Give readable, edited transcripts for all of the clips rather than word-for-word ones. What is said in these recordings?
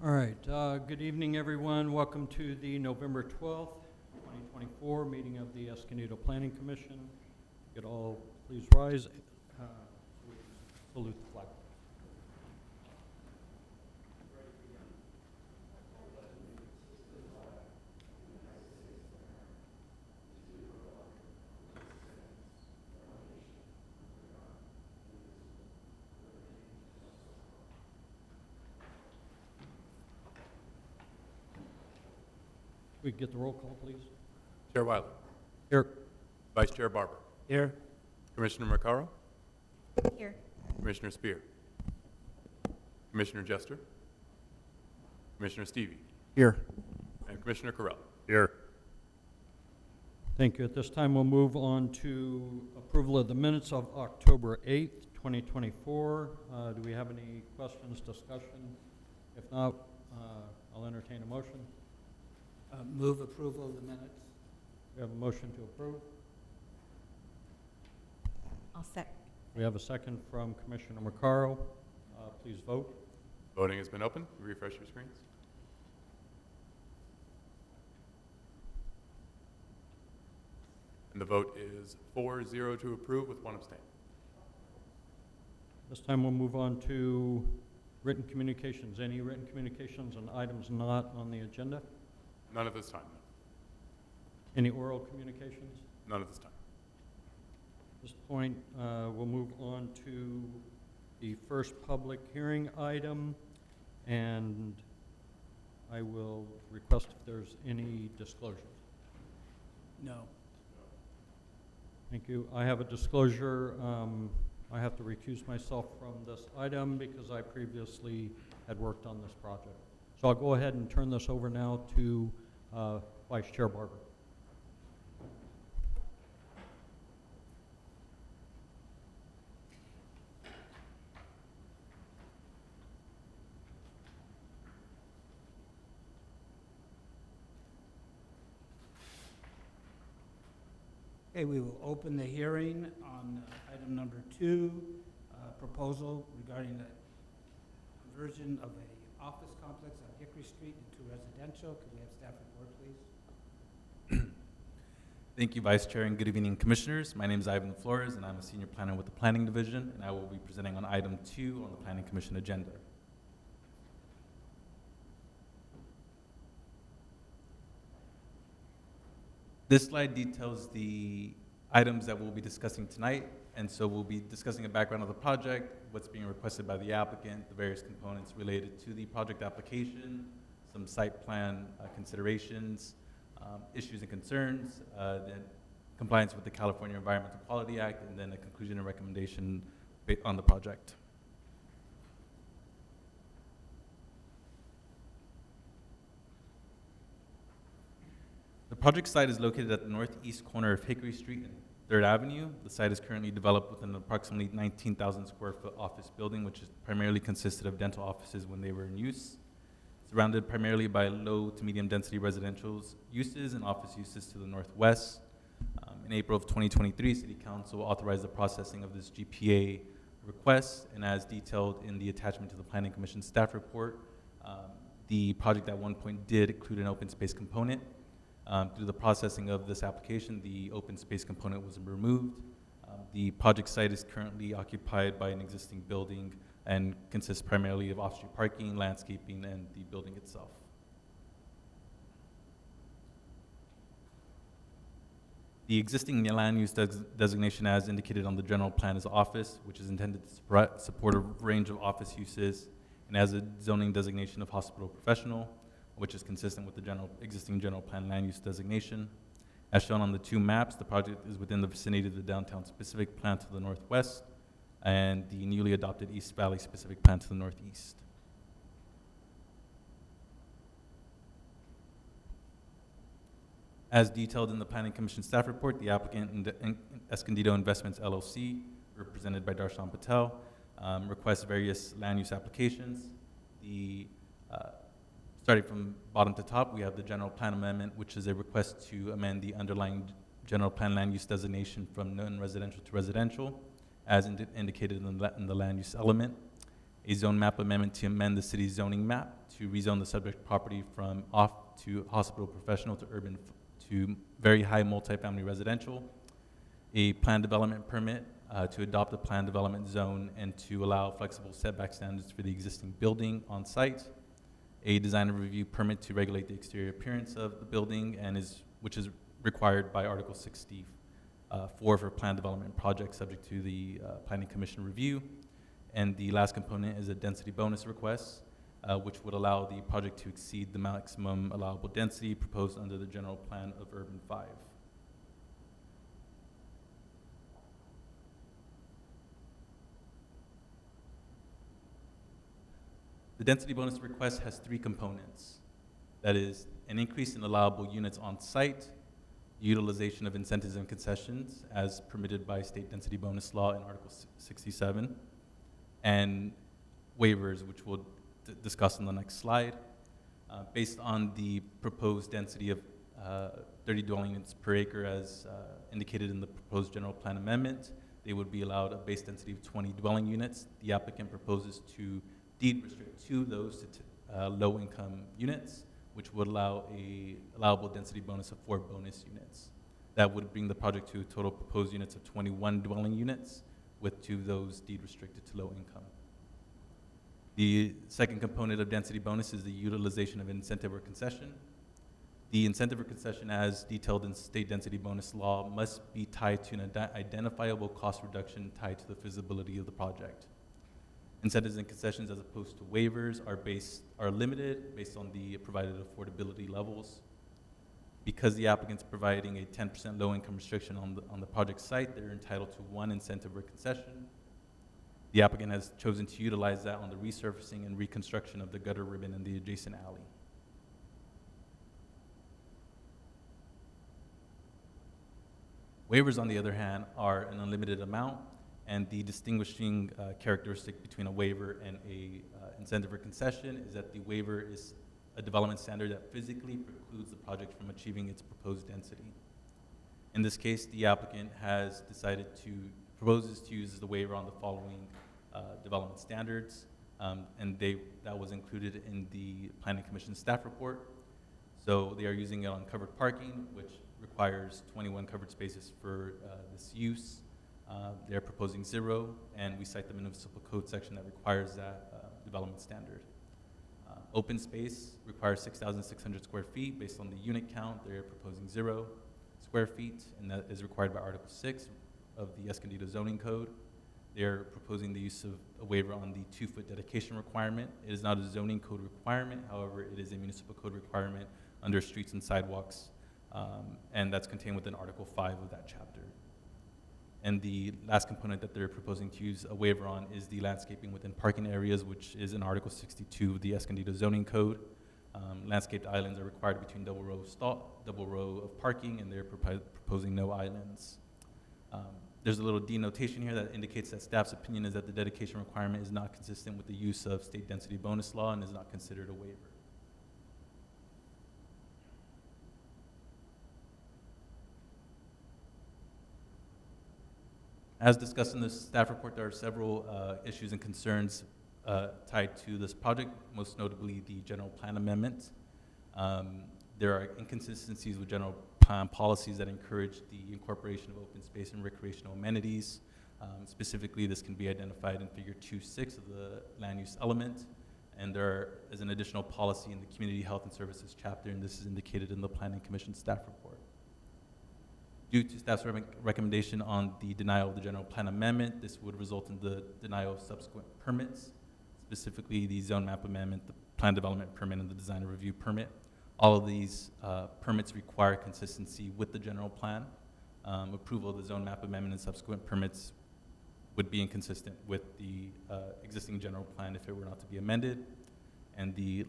All right, good evening, everyone. Welcome to the November 12th, 2024 meeting of the Escondido Planning Commission. Could all please rise, salute the flag. We get the roll call, please. Chair Wiley. Here. Vice Chair Barber. Here. Commissioner Mercaro. Here. Commissioner Spear. Commissioner Jester. Commissioner Stevie. Here. And Commissioner Correll. Here. Thank you. At this time, we'll move on to approval of the minutes of October 8th, 2024. Do we have any questions, discussion? If not, I'll entertain a motion. Move approval of the minutes. We have a motion to approve. I'll second. We have a second from Commissioner Mercaro. Please vote. Voting has been opened. Refresh your screens. And the vote is 4-0 to approve with one abstain. This time we'll move on to written communications. Any written communications on items not on the agenda? None at this time. No. Any oral communications? None at this time. At this point, we'll move on to the first public hearing item, and I will request if there's any disclosures. No. Thank you. I have a disclosure. I have to recuse myself from this item because I previously had worked on this project. So I'll go ahead and turn this over now to Vice Chair Barber. Okay, we will open the hearing on item number 2, proposal regarding the conversion of a office complex on Hickory Street into residential. Could we have staff report, please? Thank you, Vice Chair, and good evening, Commissioners. My name is Ivan Flores, and I'm a Senior Planner with the Planning Division, and I will be presenting on item 2 on the Planning Commission agenda. This slide details the items that we'll be discussing tonight, and so we'll be discussing a background of the project, what's being requested by the applicant, the various components related to the project application, some site plan considerations, issues and concerns, then compliance with the California Environmental Quality Act, and then a conclusion and recommendation on the project. The project site is located at the northeast corner of Hickory Street and 3rd Avenue. The site is currently developed with an approximately 19,000 square foot office building, which is primarily consisted of dental offices when they were in use. Surrounded primarily by low to medium density residential uses and office uses to the northwest. In April of 2023, City Council authorized the processing of this GPA request, and as detailed in the attachment to the Planning Commission staff report, the project at one point did include an open space component. Through the processing of this application, the open space component was removed. The project site is currently occupied by an existing building and consists primarily of off-street parking, landscaping, and the building itself. The existing land use designation as indicated on the general plan is office, which is intended to support a range of office uses, and as a zoning designation of hospital professional, which is consistent with the existing general plan land use designation. As shown on the 2 maps, the project is within the vicinity of the downtown specific plan to the northwest and the newly adopted East Valley specific plan to the northeast. As detailed in the Planning Commission staff report, the applicant, Escondido Investments LLC, represented by Darshan Patel, requests various land use applications. Starting from bottom to top, we have the general plan amendment, which is a request to amend the underlying general plan land use designation from non-residential to residential, as indicated in the land use element. a zone map amendment to amend the city's zoning map to rezone the subject property from off to hospital professional to urban to very high multifamily residential, a plan development permit to adopt a plan development zone and to allow flexible setback standards for the existing building on site, a design and review permit to regulate the exterior appearance of the building which is required by Article 64 for plan development projects subject to the Planning Commission review. And the last component is a density bonus request, which would allow the project to exceed the maximum allowable density proposed under the general plan of Urban 5. The density bonus request has 3 components. That is, an increase in allowable units on site, utilization of incentives and concessions as permitted by state density bonus law in Article 67, and waivers, which we'll discuss on the next slide. Based on the proposed density of 30 dwelling units per acre as indicated in the proposed general plan amendment, they would be allowed a base density of 20 dwelling units. The applicant proposes to deed restrict 2 of those to low-income units, which would allow a allowable density bonus of 4 bonus units. That would bring the project to a total proposed units of 21 dwelling units, with 2 of those deed restricted to low income. The second component of density bonus is the utilization of incentive or concession. The incentive or concession, as detailed in state density bonus law, must be tied to an identifiable cost reduction tied to the feasibility of the project. Incentives and concessions, as opposed to waivers, are limited based on the provided affordability levels. Because the applicant's providing a 10% low-income restriction on the project site, they're entitled to 1 incentive or concession. The applicant has chosen to utilize that on the resurfacing and reconstruction of the gutter ribbon in the adjacent alley. Waivers, on the other hand, are an unlimited amount, and the distinguishing characteristic between a waiver and a incentive or concession is that the waiver is a development standard that physically precludes the project from achieving its proposed density. In this case, the applicant has proposes to use the waiver on the following development standards, and that was included in the Planning Commission staff report. So they are using it on covered parking, which requires 21 covered spaces for this use. They're proposing 0, and we cite the municipal code section that requires that development standard. Open space requires 6,600 square feet based on the unit count. They're proposing 0 square feet, and that is required by Article 6 of the Escondido zoning code. They're proposing the use of a waiver on the 2-foot dedication requirement. It is not a zoning code requirement, however, it is a municipal code requirement under streets and sidewalks, and that's contained within Article 5 of that chapter. And the last component that they're proposing to use a waiver on is the landscaping within parking areas, which is in Article 62 of the Escondido zoning code. Landscaped islands are required between double row of parking, and they're proposing no islands. There's a little denotation here that indicates that staff's opinion is that the dedication requirement is not consistent with the use of state density bonus law and is not considered a waiver. As discussed in the staff report, there are several issues and concerns tied to this project, most notably the general plan amendment. There are inconsistencies with general plan policies that encourage the incorporation of open space and recreational amenities. Specifically, this can be identified in Figure 2.6 of the land use element. And there is an additional policy in the Community Health and Services chapter, and this is indicated in the Planning Commission staff report. Due to staff's recommendation on the denial of the general plan amendment, this would result in the denial of subsequent permits, specifically the zone map amendment, the plan development permit, and the design and review permit. All of these permits require consistency with the general plan. Approval of the zone map amendment and subsequent permits would be inconsistent with the existing general plan if it were not to be amended. And the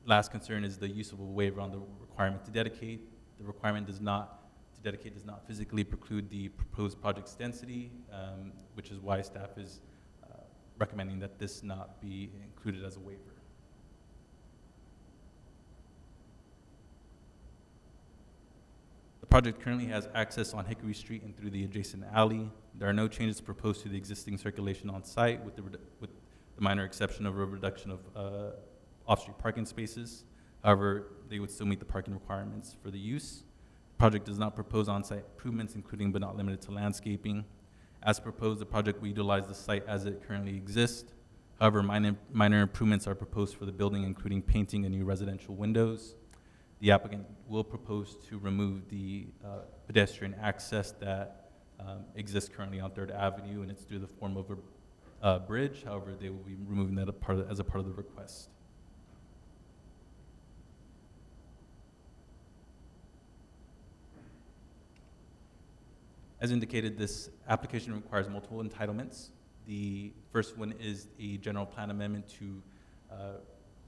last concern is the use of a waiver on the requirement to dedicate. The requirement to dedicate does not physically preclude the proposed project's density, which is why staff is recommending that this not be included as a waiver. The project currently has access on Hickory Street and through the adjacent alley. There are no changes proposed to the existing circulation on site, with the minor exception of a reduction of off-street parking spaces. However, they would still meet the parking requirements for the use. The project does not propose on-site improvements, including but not limited to landscaping. As proposed, the project will utilize the site as it currently exists. However, minor improvements are proposed for the building, including painting and new residential windows. The applicant will propose to remove the pedestrian access that exists currently on 3rd Avenue, and it's through the form of a bridge. However, they will be removing that as a part of the request. As indicated, this application requires multiple entitlements. The first one is a general plan amendment to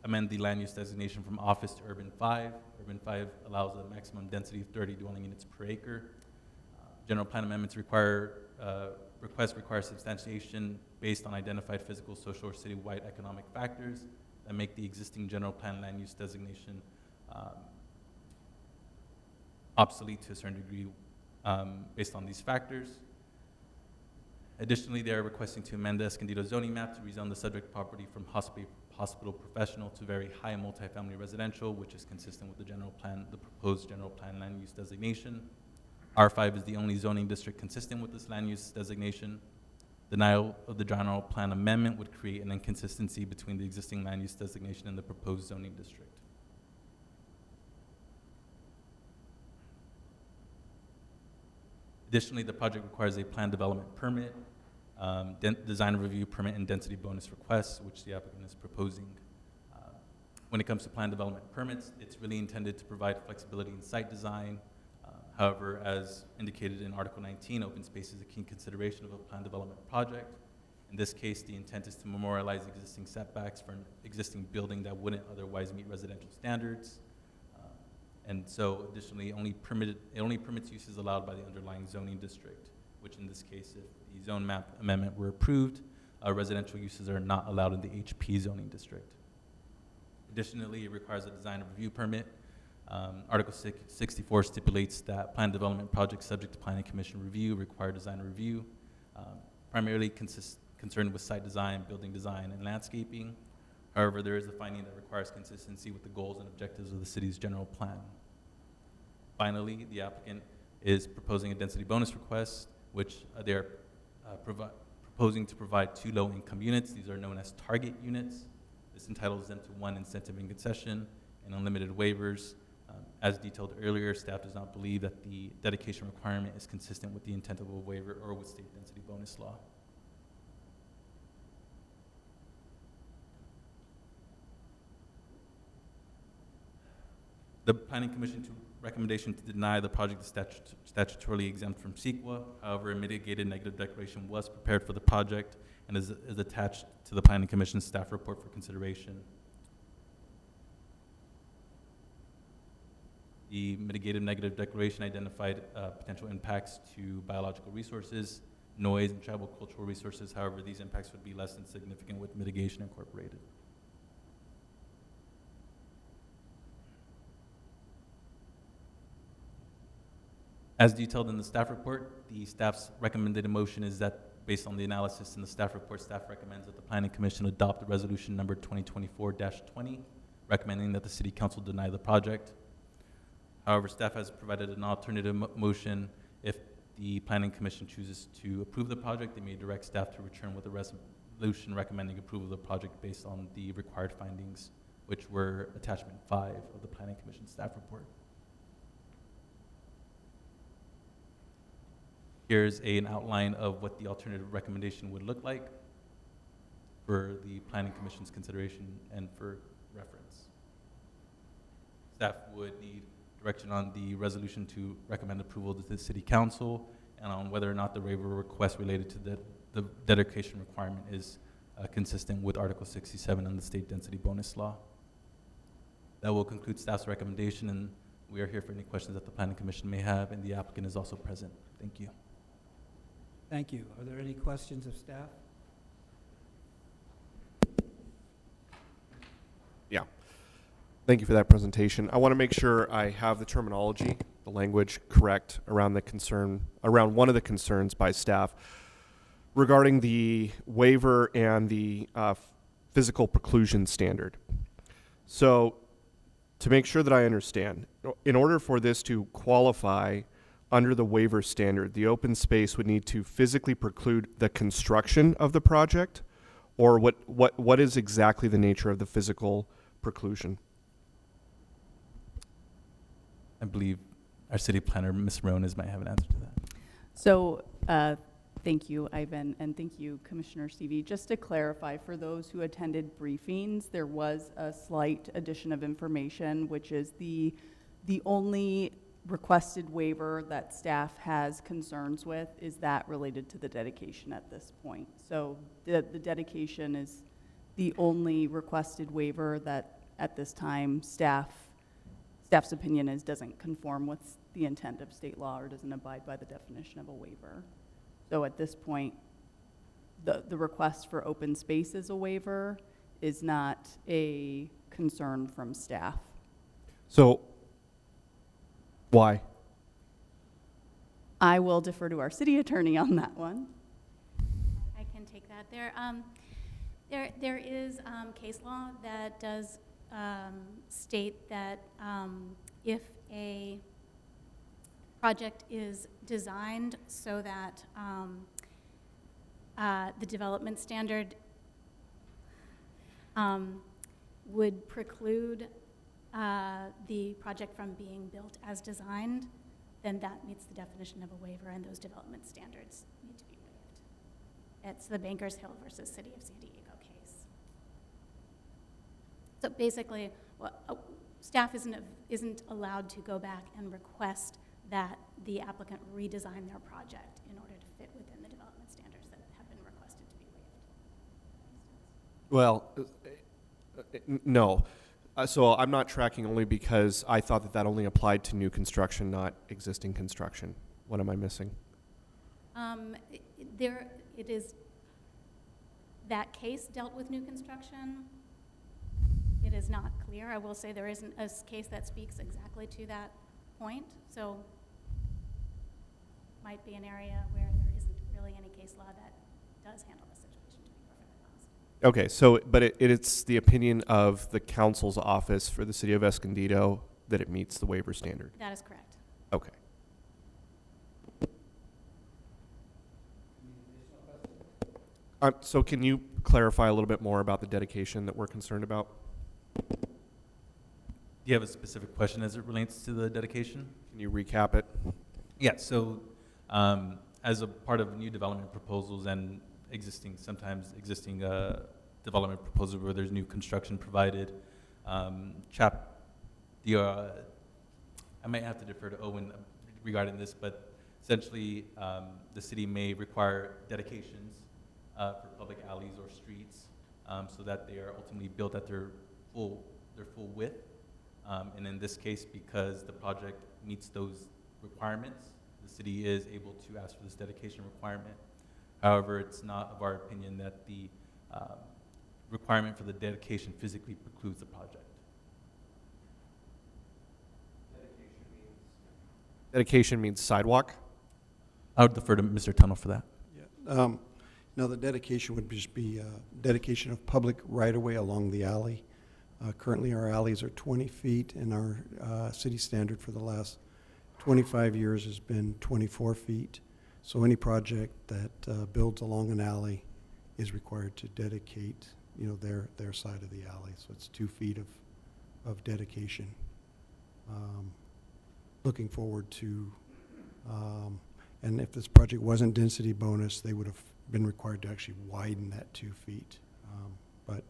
amend the land use designation from office to urban 5. Urban 5 allows a maximum density of 30 dwelling units per acre. General plan amendments requests require substantiation based on identified physical, social, or citywide economic factors that make the existing general plan land use designation obsolete to a certain degree based on these factors. Additionally, they are requesting to amend the Escondido zoning map to rezone the subject property from hospital professional to very high multifamily residential, which is consistent with the proposed general plan land use designation. R5 is the only zoning district consistent with this land use designation. Denial of the general plan amendment would create an inconsistency between the existing land use designation and the proposed zoning district. Additionally, the project requires a plan development permit, design review permit, and density bonus requests, which the applicant is proposing. When it comes to plan development permits, it's really intended to provide flexibility in site design. However, as indicated in Article 19, open space is a key consideration of a plan development project. In this case, the intent is to memorialize existing setbacks for an existing building that wouldn't otherwise meet residential standards. And so additionally, it only permits uses allowed by the underlying zoning district, which in this case, if the zone map amendment were approved, residential uses are not allowed in the HP zoning district. Additionally, it requires a design review permit. Article 64 stipulates that plan development projects subject to planning commission review require design review, primarily concerned with site design, building design, and landscaping. However, there is a finding that requires consistency with the goals and objectives of the city's general plan. Finally, the applicant is proposing a density bonus request, which they are proposing to provide 2 low-income units. These are known as target units. This entitles them to 1 incentive and concession and unlimited waivers. As detailed earlier, staff does not believe that the dedication requirement is consistent with the intent of a waiver or with state density bonus law. The Planning Commission's recommendation to deny the project is statutorily exempt from CEQA. However, a mitigated negative declaration was prepared for the project and is attached to the Planning Commission's staff report for consideration. The mitigated negative declaration identified potential impacts to biological resources, noise, and tribal cultural resources. However, these impacts would be less than significant with mitigation incorporated. As detailed in the staff report, the staff's recommended motion is that based on the analysis in the staff report, staff recommends that the Planning Commission adopt the resolution number 2024-20, recommending that the City Council deny the project. However, staff has provided an alternative motion. If the Planning Commission chooses to approve the project, they may direct staff to return with a resolution recommending approval of the project based on the required findings, which were attachment 5 of the Planning Commission staff report. Here's an outline of what the alternative recommendation would look like for the Planning Commission's consideration and for reference. Staff would need direction on the resolution to recommend approval to the City Council and on whether or not the waiver request related to the dedication requirement is consistent with Article 67 and the state density bonus law. That will conclude staff's recommendation, and we are here for any questions that the Planning Commission may have, and the applicant is also present. Thank you. Thank you. Are there any questions of staff? Yeah. Thank you for that presentation. I want to make sure I have the terminology, the language correct around one of the concerns by staff regarding the waiver and the physical preclusion standard. So, to make sure that I understand, in order for this to qualify under the waiver standard, the open space would need to physically preclude the construction of the project, or what is exactly the nature of the physical preclusion? I believe our city planner, Ms. Ronas, might have an answer to that. So, thank you, Ivan, and thank you, Commissioner Stevie. Just to clarify, for those who attended briefings, there was a slight addition of information, which is the only requested waiver that staff has concerns with is that related to the dedication at this point. So the dedication is the only requested waiver that at this time staff's opinion is doesn't conform with the intent of state law or doesn't abide by the definition of a waiver. So at this point, the request for open space as a waiver is not a concern from staff. So, why? I will defer to our city attorney on that one. I can take that. There is case law that does state that if a project is designed so that the development standard would preclude the project from being built as designed, then that meets the definition of a waiver, and those development standards need to be waived. It's the Bankers Hill versus City of San Diego case. So basically, staff isn't allowed to go back and request that the applicant redesign their project in order to fit within the development standards that have been requested to be waived. Well, no. So I'm not tracking only because I thought that only applied to new construction, not existing construction. What am I missing? It is, that case dealt with new construction. It is not clear. I will say there isn't a case that speaks exactly to that point, so might be an area where there isn't really any case law that does handle the situation, to be perfectly honest. Okay, so, but it's the opinion of the council's office for the city of Escondido that it meets the waiver standard. That is correct. Okay. So can you clarify a little bit more about the dedication that we're concerned about? Do you have a specific question as it relates to the dedication? Can you recap it? Yeah, so as a part of new development proposals and sometimes existing development proposals where there's new construction provided, I might have to defer to Owen regarding this, but essentially the city may require dedications for public alleys or streets so that they are ultimately built at their full width. And in this case, because the project meets those requirements, the city is able to ask for this dedication requirement. However, it's not of our opinion that the requirement for the dedication physically precludes the project. Dedication means sidewalk? I would defer to Mr. Tunnel for that. Yeah. No, the dedication would just be dedication of public right-of-way along the alley. Currently, our alleys are 20 feet, and our city standard for the last 25 years has been 24 feet. So any project that builds along an alley is required to dedicate, their side of the alley. So it's 2 feet of dedication. Looking forward to, and if this project wasn't density bonus, they would have been required to actually widen that 2 feet. But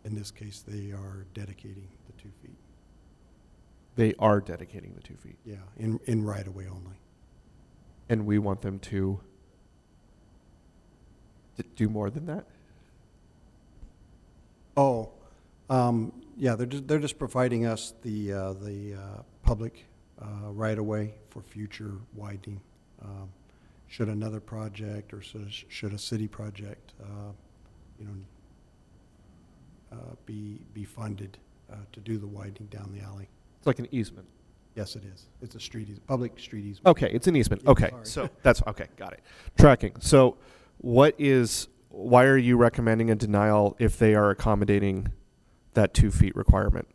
in this case, they are dedicating the 2 feet. They are dedicating the 2 feet. Yeah, in right-of-way only. And we want them to do more than that? Oh, yeah, they're just providing us the public right-of-way for future widening. Should another project or should a city project, be funded to do the widening down the alley. It's like an easement. Yes, it is. It's a public street easement. Okay, it's an easement. Yeah, Okay, sorry. so that's, okay, got it. Tracking. So what is why are you recommending a denial if they are accommodating that 2 feet requirement?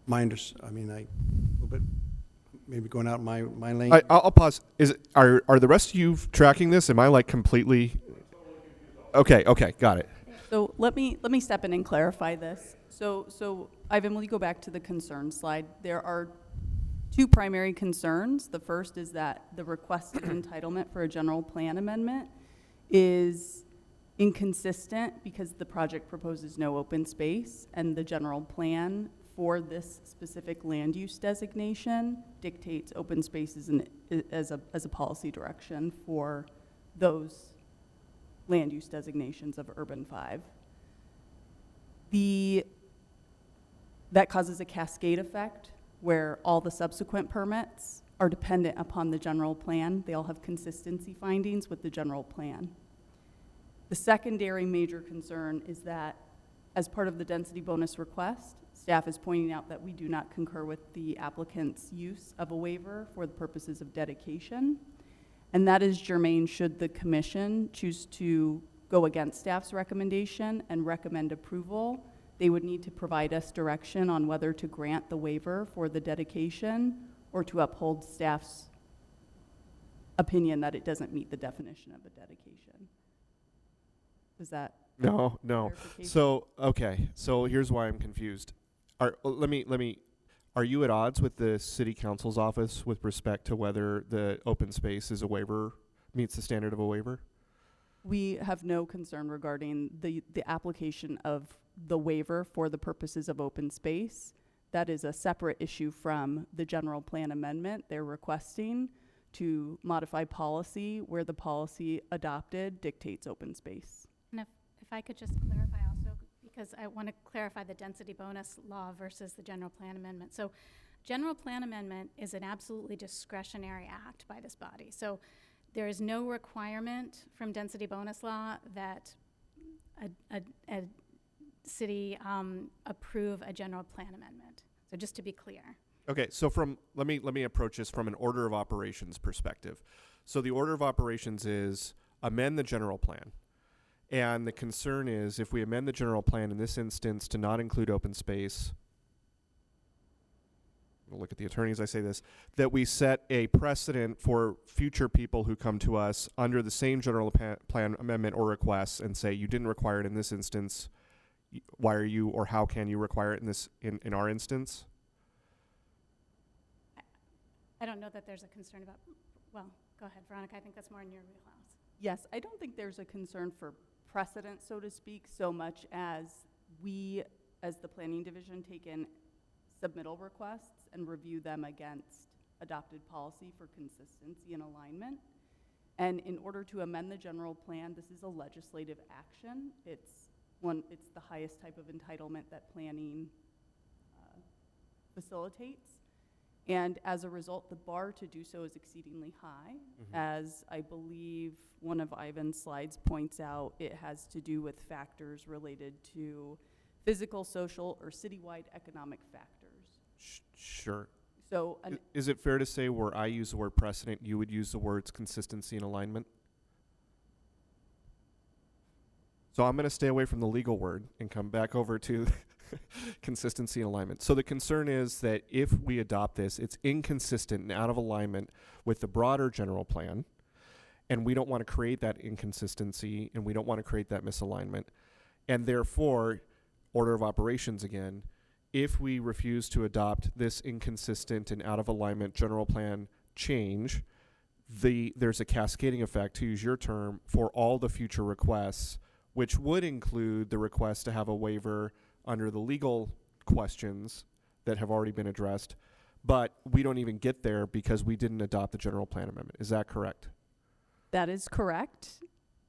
I mean, a little bit, maybe going out my lane. I'll pause. Are the rest of you tracking this? Am I like completely? Okay, got it. So let me step in and clarify this. So Ivan, will you go back to the concern slide? There are 2 primary concerns. The first is that the requested entitlement for a general plan amendment is inconsistent because the project proposes no open space, and the general plan for this specific land use designation dictates open spaces as a policy direction for those land use designations of urban 5. That causes a cascade effect where all the subsequent permits are dependent upon the general plan. They all have consistency findings with the general plan. The secondary major concern is that as part of the density bonus request, staff is pointing out that we do not concur with the applicant's use of a waiver for the purposes of dedication. And that is germane should the commission choose to go against staff's recommendation and recommend approval. They would need to provide us direction on whether to grant the waiver for the dedication or to uphold staff's opinion that it doesn't meet the definition of a dedication. Is that No. clarification? So, okay. So here's why I'm confused. Let me. Are you at odds with the city council's office with respect to whether the open space is a waiver, meets the standard of a waiver? We have no concern regarding the application of the waiver for the purposes of open space. That is a separate issue from the general plan amendment they're requesting to modify policy where the policy adopted dictates open space. And if I could just clarify also, because I want to clarify the density bonus law versus the general plan amendment. So general plan amendment is an absolutely discretionary act by this body. So there is no requirement from density bonus law that a city approve a general plan amendment. So just to be clear. Okay, so let me approach this from an order of operations perspective. So the order of operations is amend the general plan. And the concern is if we amend the general plan in this instance to not include open space, we'll look at the attorney as I say this, that we set a precedent for future people who come to us under the same general plan amendment or requests and say you didn't require it in this instance, why are you or how can you require it in our instance? I don't know that there's a concern about, well, go ahead, Veronica, I think that's more in your wheelhouse. Yes, I don't think there's a concern for precedent, so to speak, so much as we, as the planning division, take in submittal requests and review them against adopted policy for consistency and alignment. And in order to amend the general plan, this is a legislative action. It's the highest type of entitlement that planning facilitates. And as a result, the bar to do so is exceedingly high. As I believe one of Ivan's slides points out, it has to do with factors related to physical, social, or citywide economic factors. Sure. So Is it fair to say where I use the word precedent, you would use the words consistency and alignment? So I'm going to stay away from the legal word and come back over to consistency and alignment. So the concern is that if we adopt this, it's inconsistent and out of alignment with the broader general plan, and we don't want to create that inconsistency, and we don't want to create that misalignment. And therefore, order of operations again, if we refuse to adopt this inconsistent and out of alignment general plan change, there's a cascading effect, to use your term, for all the future requests, which would include the request to have a waiver under the legal questions that have already been addressed, but we don't even get there because we didn't adopt the general plan amendment. Is that correct? that is correct,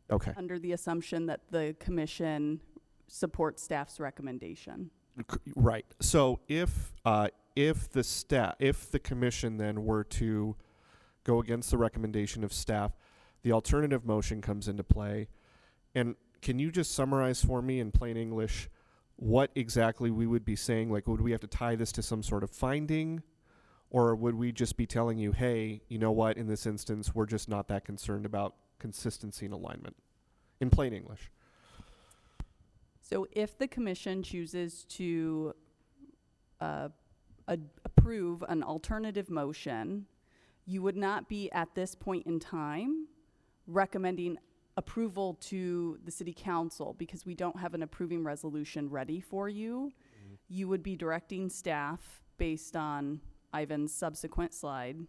Okay. under the assumption that the commission supports staff's recommendation. Right. So if the commission then were to go against the recommendation of staff, the alternative motion comes into play. And can you just summarize for me in plain English what exactly we would be saying? Like, would we have to tie this to some sort of finding? Or would we just be telling you, hey, you know what, in this instance, we're just not that concerned about consistency and alignment? In plain English. So if the commission chooses to approve an alternative motion, you would not be at this point in time recommending approval to the city council because we don't have an approving resolution ready for you. You would be directing staff based on Ivan's subsequent slide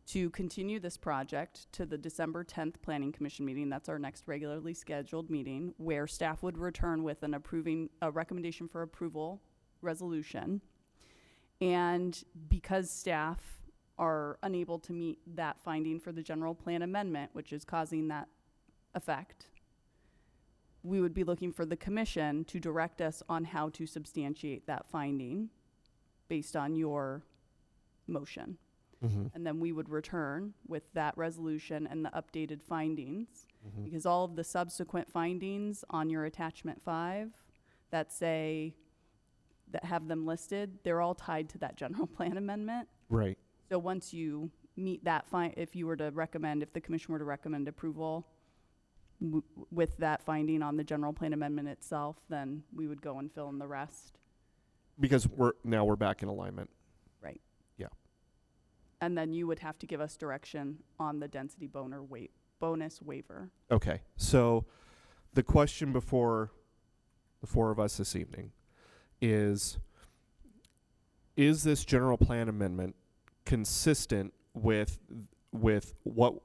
to continue this project to the December 10th Planning Commission meeting. That's our next regularly scheduled meeting, where staff would return with a recommendation for approval resolution. And because staff are unable to meet that finding for the general plan amendment, which is causing that effect, we would be looking for the commission to direct us on how to substantiate that finding based on your motion. And then we would return with that resolution and the updated findings, because all of the subsequent findings on your attachment 5 that have them listed, they're all tied to that general plan amendment. Right. So once you meet that if the commission were to recommend approval with that finding on the general plan amendment itself, then we would go and fill in the rest. Because we're back in alignment. Right. Yeah. And then you would have to give us direction on the density bonus waiver. Okay. So the question before the four of us this evening is this general plan amendment consistent with what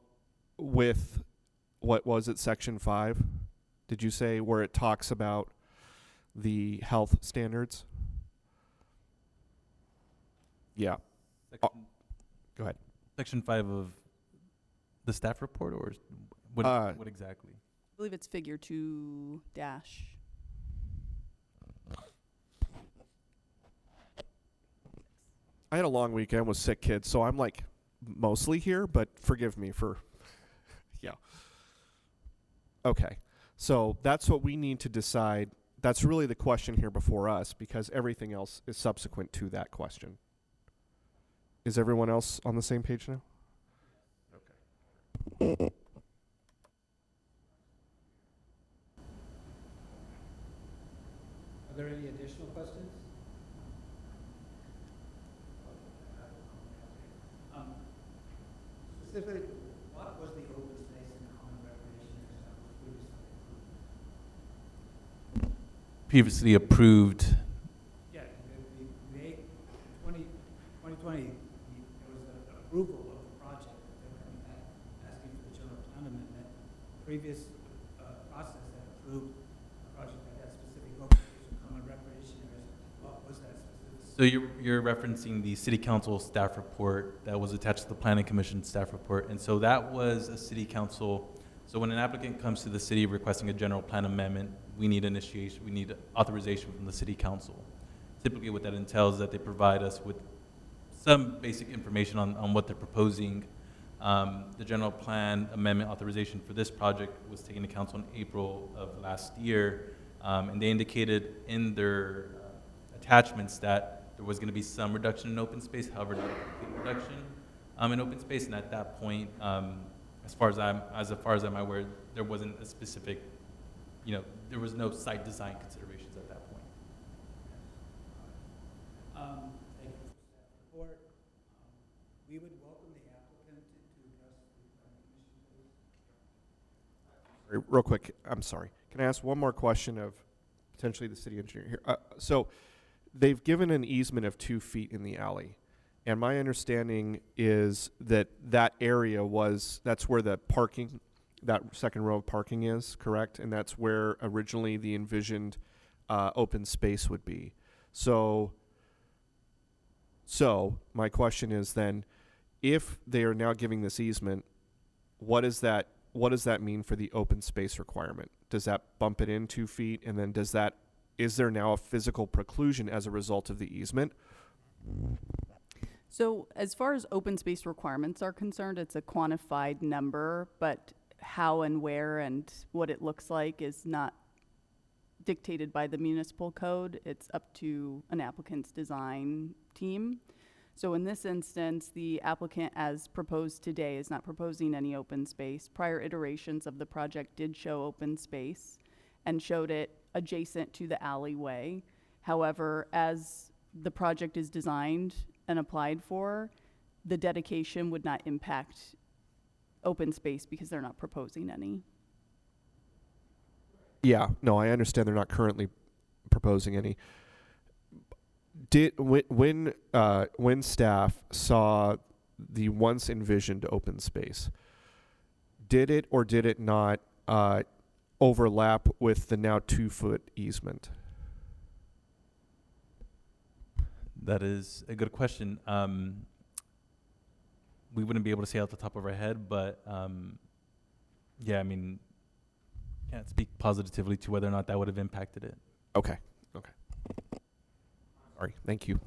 was it, section 5? Did you say, where it talks about the health standards? Yeah. Go ahead. Section 5 of the staff report, or what exactly? I believe it's figure 2 dash. I had a long weekend with sick kids, so I'm like mostly here, but forgive me for, yeah. Okay, so that's what we need to decide. That's really the question here before us, because everything else is subsequent to that question. Is everyone else on the same page now? Okay. Are there any additional questions? Specifically, what was the open space and common recreation area that was previously approved? Previously approved. Yeah, the 2020, there was an approval of the project. They're coming back asking for the general plan amendment. Previous process that approved a project that had specific open space and common recreation areas. What was that specific? So you're referencing the city council staff report that was attached to the planning commission staff report. And so that was a city council. So when an applicant comes to the city requesting a general plan amendment, we need authorization from the city council. Typically what that entails is that they provide us with some basic information on what they're proposing. The general plan amendment authorization for this project was taken to council in April of last year. And they indicated in their attachments that there was going to be some reduction in open space, however, not a complete reduction in open space. And at that point, as far as I'm aware, there wasn't a specific, there was no site design considerations at that point. Thank you for staff report. We would welcome the applicant to address the planning commission, please. Real quick, I'm sorry. Can I ask one more question of potentially the city engineer here? So they've given an easement of 2 feet in the alley. And my understanding is that area that's where the parking, that second row of parking is, correct? And that's where originally the envisioned open space would be. So my question is then, if they are now giving this easement, what does that mean for the open space requirement? Does that bump it in 2 feet? And then is there now a physical preclusion as a result of the easement? So as far as open space requirements are concerned, it's a quantified number, but how and where and what it looks like is not dictated by the municipal code. It's up to an applicant's design team. So in this instance, the applicant, as proposed today, is not proposing any open space. Prior iterations of the project did show open space and showed it adjacent to the alleyway. However, as the project is designed and applied for, the dedication would not impact open space because they're not proposing any. Yeah, no, I understand they're not currently proposing any. When staff saw the once envisioned open space, did it or did it not overlap with the now 2-foot easement? That is a good question. We wouldn't be able to say off the top of our head, but yeah, I mean, can't speak positively to whether or not that would have impacted it. Okay. Sorry, thank you.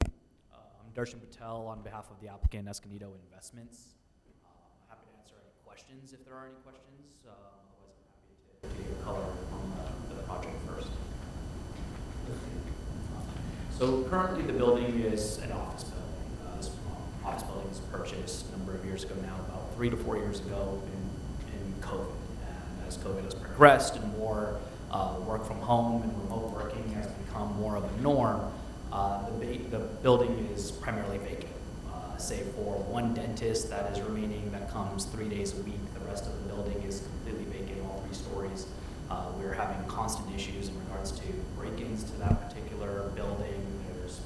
I'm Darshan Patel on behalf of the applicant Escondido Investments. I'm happy to answer any questions if there are any questions. Otherwise, I'm happy to give color on the project first. So currently the building is an office building. This office building was purchased a number of years ago now, about 3 to 4 years ago in COVID. And as COVID has progressed and more work from home and remote working has become more of a norm, the building is primarily vacant, save for one dentist that is remaining that comes 3 days a week. The rest of the building is completely vacant, all 3 stories. We're having constant issues in regards to break-ins to that particular building. There's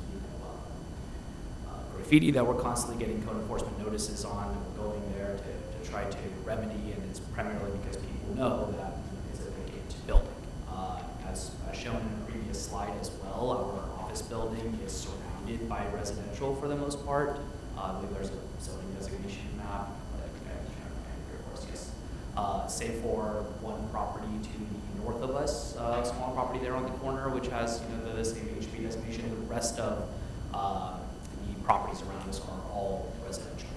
graffiti that we're constantly getting code enforcement notices on. We're going there to try to remedy, and it's primarily because people know that it's a vacant building. As shown in the previous slide as well, our office building is surrounded by residential for the most part. I believe there's a zoning designation map, save for one property to the north of us, a small property there on the corner, which has the same HB designation. The rest of the properties around us are all residential,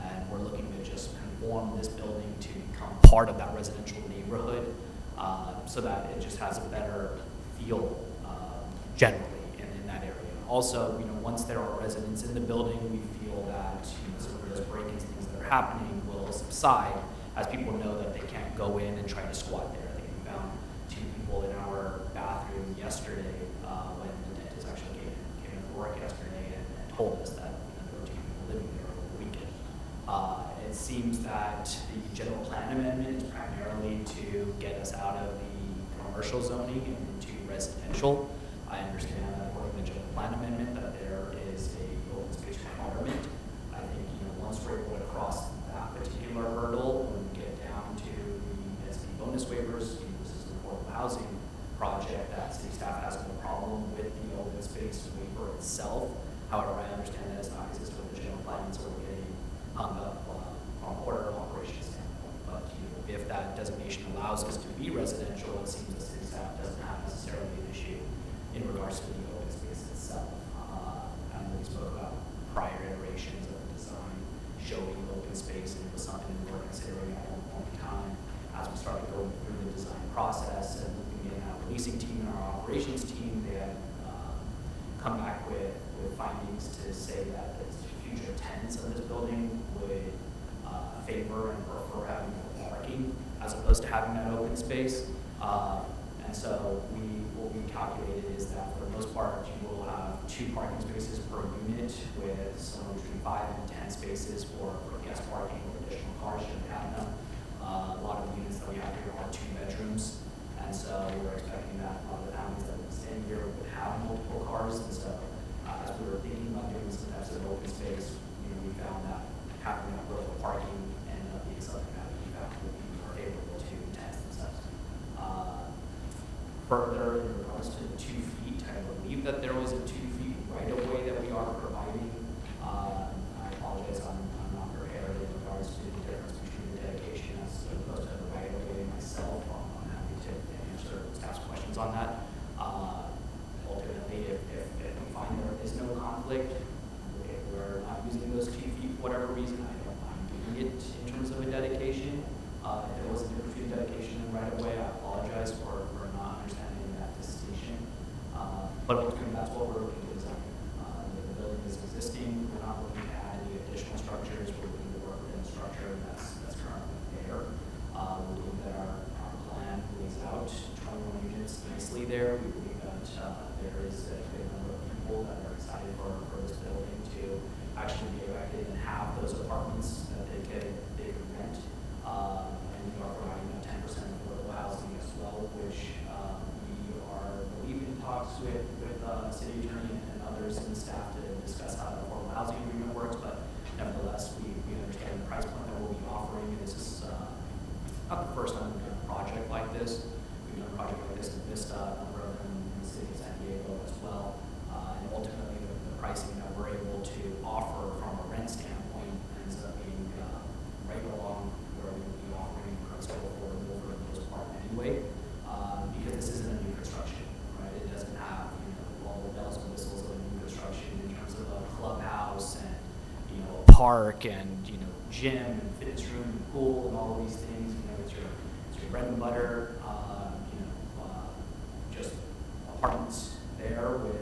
and we're looking to just conform this building to become part of that residential neighborhood, so that it just has a better feel generally in that area. Also, once there are residents in the building, we feel that some of those break-ins, things that are happening, will subside as people know that they can't go in and try to squat there. I think we found 2 people in our bathroom yesterday when the dentist actually came into work yesterday and told us that there were 2 people living there over the weekend. It seems that the general plan amendment is primarily to get us out of the commercial zoning and into residential. I understand that according to the general plan amendment that there is a open space requirement. I think once we're able to cross that particular hurdle, when we get down to the density bonus waivers, this is an affordable housing project that city staff has no problem with the open space waiver itself. However, I understand that it's not consistent with the general plan, so we're getting hung up on order of operations standpoint. But if that designation allows us to be residential, it seems the city staff doesn't have necessarily an issue in regards to the open space itself. And we spoke about prior iterations of the design showing open space, and it was something we were considering at one point in time. As we started going through the design process and looking at our leasing team and our operations team, they had come back with findings to say that the future tenants of this building would favor and prefer having parking as opposed to having that open space. And so what we calculated is that for the most part, you will have 2 parking spaces per unit with somewhere between 5 and 10 spaces for guest parking or additional cars should we have them. A lot of the units that we have here are 2 bedrooms, and so we're expecting that a lot of the families that would stay here would have multiple cars. And so as we were thinking about doing some types of open space, we found that having that little parking ended up being something that we found would be more favorable to tenants themselves. Further, in regards to the 2 feet, I believe that there was a 2 feet right of way that we are providing. I apologize, I'm not prepared in regards to the difference between the dedication as opposed to the right of way myself. I'm happy to answer staff's questions on that. Ultimately, if we find there is no conflict, if we're not using those 2 feet for whatever reason, I don't mind doing it in terms of a dedication. If there was a difference between dedication and right of way, I apologize for not understanding apartments that they could rent. And we are providing 10% affordable housing as well, which we are, I believe, in talks with city attorney and others in the staff to discuss how the affordable housing agreement works, but nevertheless, we understand the price point that we'll be offering, and this is not the first time we've done a project like this. We've done a project like this in Vista, a number of them in the city of San Diego as well, and ultimately the pricing that we're able to offer from a rent standpoint ends up being right along where we would be offering still affordable for the most part anyway, because this isn't a new construction, right? It doesn't have all the bells and whistles of a new construction in terms of a clubhouse and a park and gym and fitness room and pool and all of these things. It's your bread and butter, just apartments there with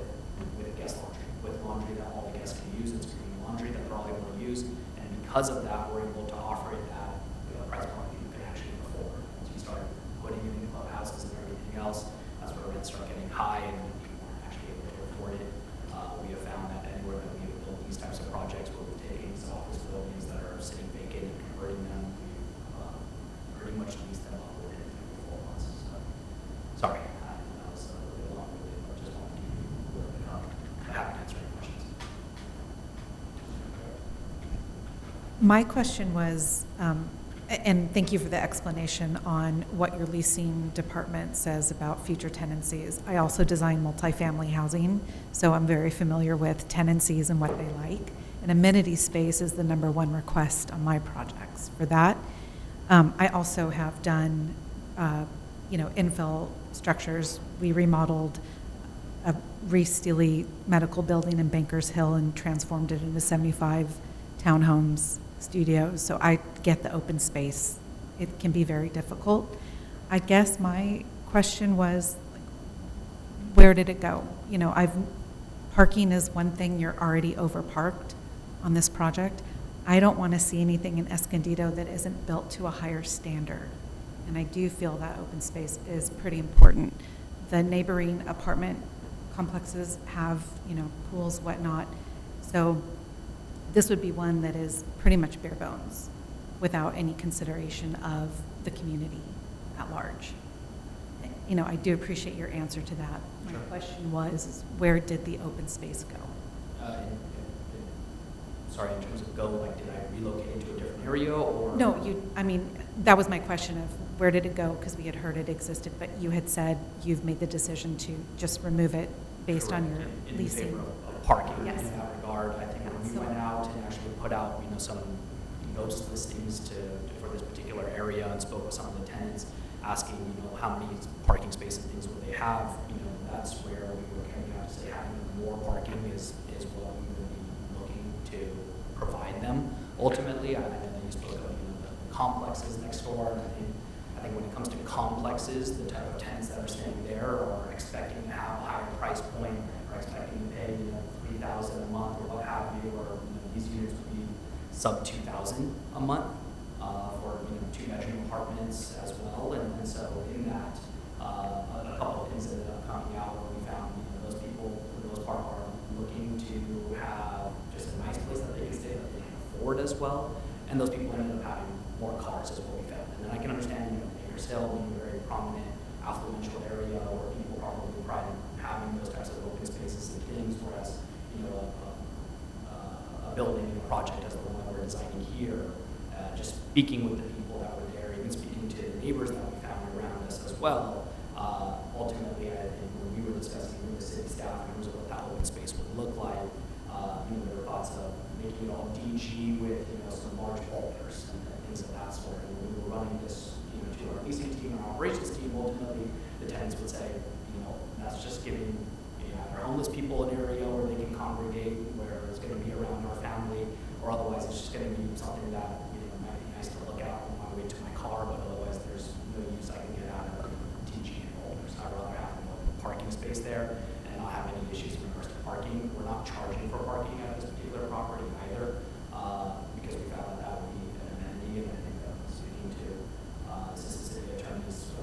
guest laundry, with laundry that all the guests can use. It's clean laundry that they're all able to use, and because of that, we're able to offer it at a price point that you can actually afford. Once you start putting in the clubhouses and everything else, that's where rents start getting high and people aren't actually able to afford it. We have found that anywhere that we have built these types of projects where we've taken these office buildings that are sitting vacant and converting them, we've pretty much leased them up within 3 to 4 months. So, sorry, that was a little bit long-winded, but just wanted to give you a little bit of happy to answer any questions. My question was, and thank you for the explanation on what your leasing department says about future tenancies. I also design multifamily housing, so I'm very familiar with tenancies and what they like. And amenity space is the #1 request on my projects for that. I also have done, infill structures. We remodeled a Reese Steele medical building in Bankers Hill and transformed it into 75 townhomes, studios. So I get the open space. It can be very difficult. I guess my question was, where did it go? Parking is one thing. You're already overparked on this project. I don't want to see anything in Escondido that isn't built to a higher standard. And I do feel that open space is pretty important. The neighboring apartment complexes have, pools, whatnot. So this would be one that is pretty much bare bones without any consideration of the community at large. I do appreciate your answer to that. My Sure. question was, where did the open space go? Sorry, in terms of did I relocate into a different area or? No, that was my question of where did it go? Because we had heard it existed, but you had said you've made the decision to just remove it based on your in leasing. favor of parking Yes. in that regard. I think when we went out and actually put out, some notice listings for this particular area and spoke with some of the tenants, asking, how many parking spaces and things would they have, that's where we were coming out to say having more parking is what we would be looking to provide them. Ultimately, I know that you spoke of the complexes next door, and I think when it comes to complexes, the type of tenants that are staying there are expecting to have a higher price point, are expecting to pay $3,000 a month or what have you, or these units would be sub $2,000 a month for 2-bedroom apartments as well, and so in that, a couple of things ended up coming out where we found those people for the most part are looking to have just a nice place that they can stay that they can afford as well, and those people ended up having more cars is what we found. And then I can understand Bankers Hill being a very prominent affluential area where people probably pride in having those types of open spaces and things, whereas a building and a project as the one that we're designing here, just speaking with the people that were there, even speaking to the neighbors that we found around us as well, ultimately I think when we were discussing with the city staff in terms of what that open space would look like, there were thoughts of making it all DG with some large boulders and things of that sort. And when we were running this to our leasing team and our operations team, ultimately the tenants would say, that's just giving either homeless people an area where they can congregate, where it's going to be around our family, or otherwise it's just going to be something that might be nice to look at on my way to my car, but otherwise there's no use I can get out of DG and boulders. I'd rather have a parking space there and not have any issues in regards to parking. We're not charging for parking at this particular property either, because we found that would be an amenity, and I think that was speaking to assistant city attorneys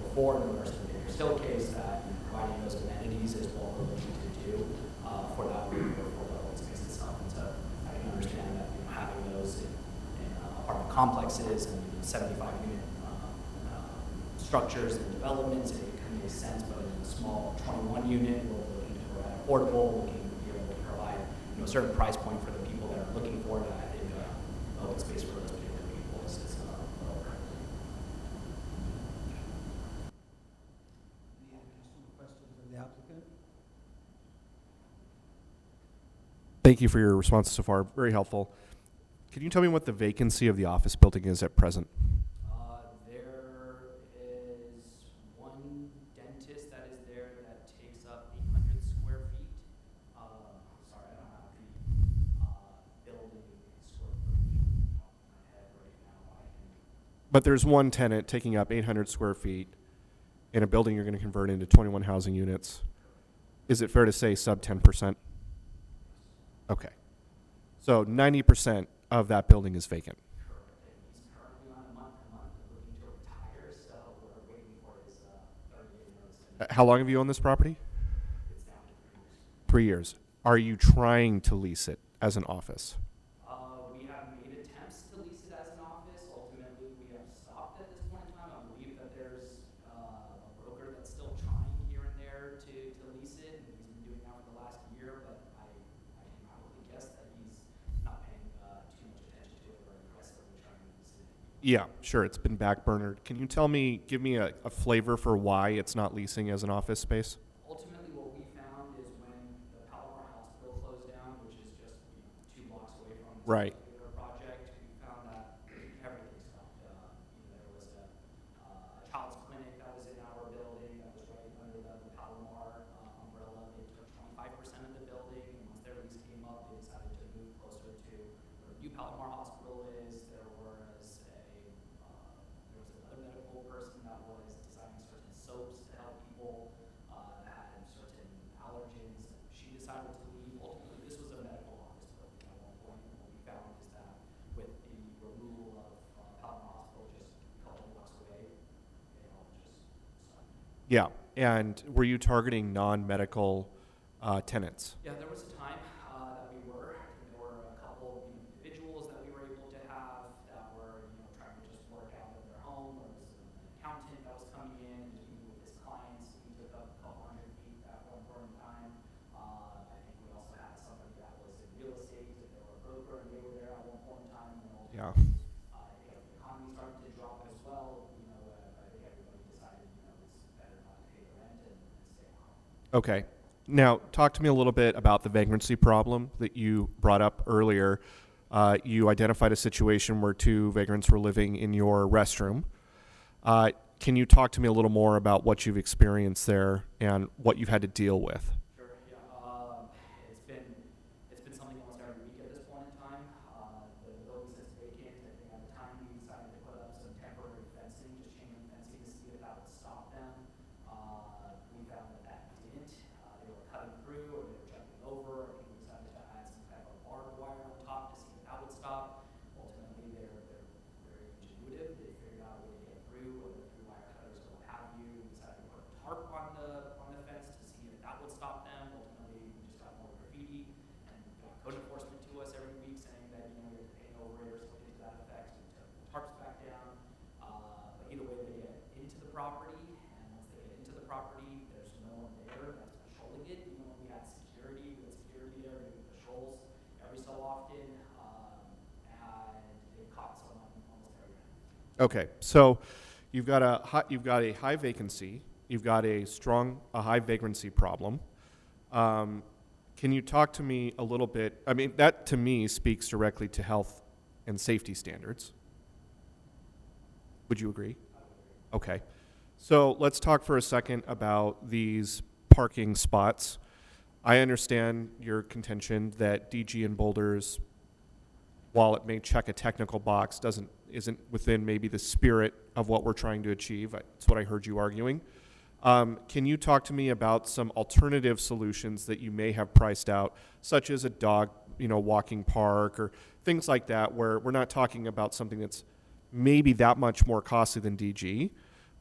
before in regards to the Baker Still case, that providing those amenities is what we're looking to do for that for the open space itself. And so I can understand that having complexes and 75-unit structures and developments, it kind of makes sense, but in a small 21-unit, we're looking to provide affordable, looking to be able to provide a certain price point for the people that are looking for it. I think open space for those particular people is lower. Any additional questions of the applicant? Thank you for your responses so far. Very helpful. Can you tell me what the vacancy of the office building is at present? There is one dentist that is there that takes up 800 square feet. Sorry, I don't have the building square footage off the top of my head right now. But there's one tenant taking up 800 square feet in a building you're going to convert into 21 housing units. Is it fair to say sub 10%? Okay. So 90% of that building is vacant. Correct. And he's currently on a month-to-month looking to retire, so we're waiting for his 30-day notice. How long have you owned this property? It's down to 3 years. Are you trying to lease it as an office? We have made attempts to lease it as an office. Ultimately, we have stopped at this point in time. I believe that there's a broker that's still trying here and there to lease it, and he's been doing that for the last year, but I can probably guess that he's not paying too much attention to it or aggressively trying to lease it. Yeah, sure. It's been backburnered. Can you give me a flavor for why it's not leasing as an office space? Ultimately, what we found is when the Palomar Hospital closed down, which is just 2 blocks away from this Right. particular project, we found that everything stopped. There was a child's clinic that was in our building that was right under the Palomar umbrella. They took 25% of the building, and once their lease came up, they decided to move closer to where the new Palomar Hospital is. There was another medical person that was designing certain soaps to help people that had certain allergens. She decided to leave. Ultimately, this was a medical office building at one point. And what we found is that with the removal of Palomar Hospital just a couple blocks away, they all just stopped. Yeah. And were you targeting non-medical tenants? Yeah, there was a time that we were. There were a couple individuals that we were able to have that were, trying to just work out of their home. There was an accountant that was coming in and just meeting with his clients. He took up a couple hundred feet at one point in time. I think we also had somebody that was in real estate. They were a broker and they were there at one point in time. And Yeah. I think as the economy started to drop as well, I think everybody decided, it's better not to pay the rent and stay at home. Okay. Now, talk to me a little bit about the vagrancy problem that you brought up earlier. You identified a situation where 2 vagrants were living in your restroom. Can you talk to me a little more about what you've experienced there and what you've had to deal with? Sure, yeah. It's been something almost every week at this point in time. The building sits vacant. I think at the time we decided to put up some temporary fencing, just chain link fencing to see if that would stop them. We found that didn't. They were cutting through or they were jumping over. I think we decided to add some type of barbed wire on top to see if that would stop. Ultimately, they're very ingenuitive. They figured out a way to get through, whether through wire cutters or what have you. We decided to put a tarp on the fence to see if that would stop them. Ultimately, we just got more graffiti and code enforcement to us every week saying that we have to paint over it or something to that effect. So we took the tarps back down. But either way, they get into the property, and once they get into the property, there's no one there that's patrolling it. Even when we had security there doing patrols every so often, and they caught someone almost every night. Okay. So you've got a high vacancy. You've got a high vagrancy problem. Can you talk to me a little bit? I mean, that to me speaks directly to health and safety standards. Would you agree? Okay. So let's talk for a second about these parking spots. I understand your contention that DG and Boulders, while it may check a technical box, isn't within maybe the spirit of what we're trying to achieve. That's what I heard you arguing. Can you talk to me about some alternative solutions that you may have priced out, such as a dog, walking park or things like that, where we're not talking about something that's maybe that much more costly than DG,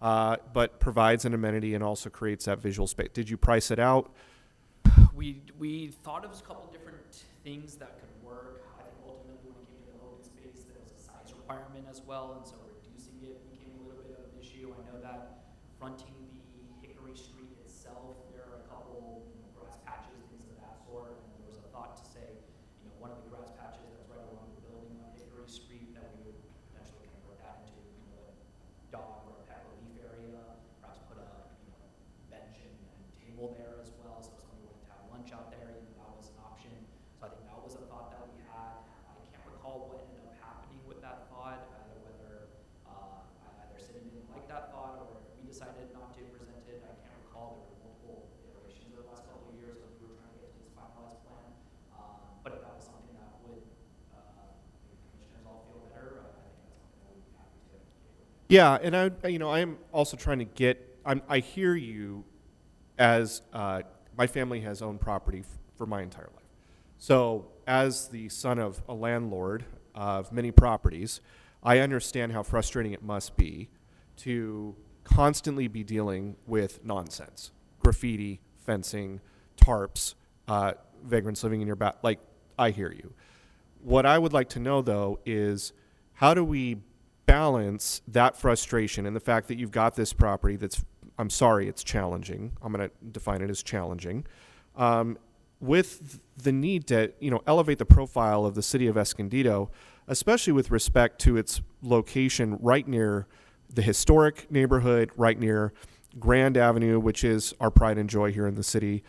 but provides an amenity and also creates that visual space? Did you price it out? We thought of a couple different things that could work. I think ultimately when it came to the open space, there was a size requirement as well, and so reducing it became a little bit of an issue. I know that fronting the Hickory Street itself, there are a couple, grass patches, things of that sort, and there was a thought to say, one of the grass patches that's right along the building on Hickory Street, that we would potentially convert that into, a dog or a pet relief area, perhaps put a, bench and table there as well, so if somebody wanted to have lunch out there, that was an option. So I think that was a thought that we had. I can't recall what ended up happening with that thought, either whether either city didn't like that thought or if we decided not to present it. I can't recall. There were multiple iterations over the last couple of years as we were trying to get to this finalized plan. But if that was something that would make the commissioners all feel better, I think that's something that we'd be happy to get with. Yeah, and I'm also trying to get. I hear you, as my family has owned property for my entire life. So, as the son of a landlord of many properties, I understand how frustrating it must be to constantly be dealing with nonsense, graffiti, fencing, tarps, vagrants living in your back. Like, I hear you. What I would like to know, though, is how do we balance that frustration and the fact that you've got this property that's, I'm sorry, it's challenging. I'm going to define it as challenging. With the need to, elevate the profile of the city of Escondido, especially with respect to its location right near the historic neighborhood, right near Grand Avenue, which is our pride and joy here in the city.